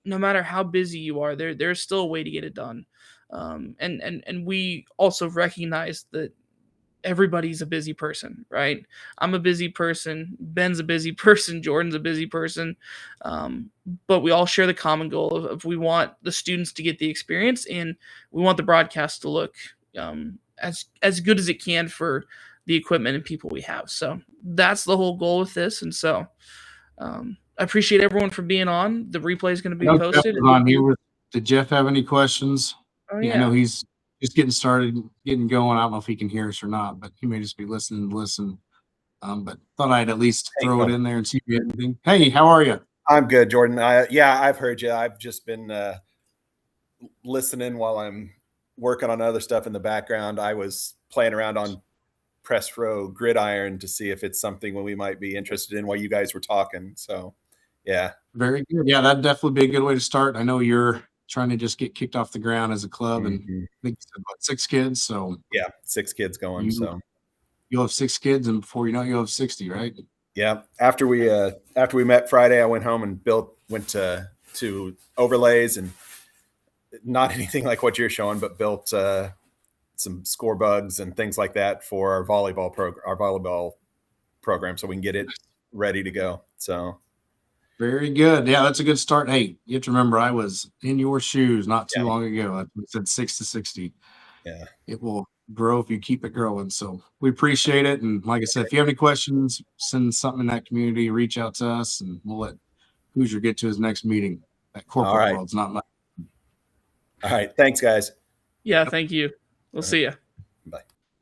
no matter how busy you are, there's still a way to get it done. And we also recognize that everybody's a busy person, right? I'm a busy person. Ben's a busy person. Jordan's a busy person. But we all share the common goal of we want the students to get the experience, and we want the broadcast to look as good as it can for the equipment and people we have. So that's the whole goal with this. And so I appreciate everyone for being on. The replay is going to I be know Jeff posted. was on here. Did Jeff have any questions? Oh Yeah, I know yeah. he's just getting started, getting going. I don't know if he can hear us or not, but he may just be listening to listen. But thought I'd at least Hey, throw it Phil. in there and see if you had anything. Hey, how are you? I'm good, Jordan. Yeah, I've heard you. I've just been listening while I'm working on other stuff in the background. I was playing around on Press Row Gridiron to see if it's something we might be interested in while you guys were talking. So, yeah. Very good. Yeah, that'd definitely be a good way to start. I know you're trying to just get kicked off the ground as a club, and I think you said about 6 kids. So Yeah, 6 kids going. So you'll have 6 kids, and before you know it, you'll have 60, right? yeah. After we met Friday, I went home and went to overlays, and not anything like what you're showing, but built some score bugs and things like that for our volleyball program, so we can get it ready to go. So Very good. Yeah, that's a good start. Hey, you have to remember, I was in your shoes not too long ago. I said 6 to 60. Yeah. It will grow if you keep it growing. So we appreciate it. And like I said, if you have any questions, send something in that community, reach out to us, and we'll let Hoosier get to his next meeting. That corporate world's not much. All right. Thanks, guys. Yeah, thank you. We'll see you. Bye.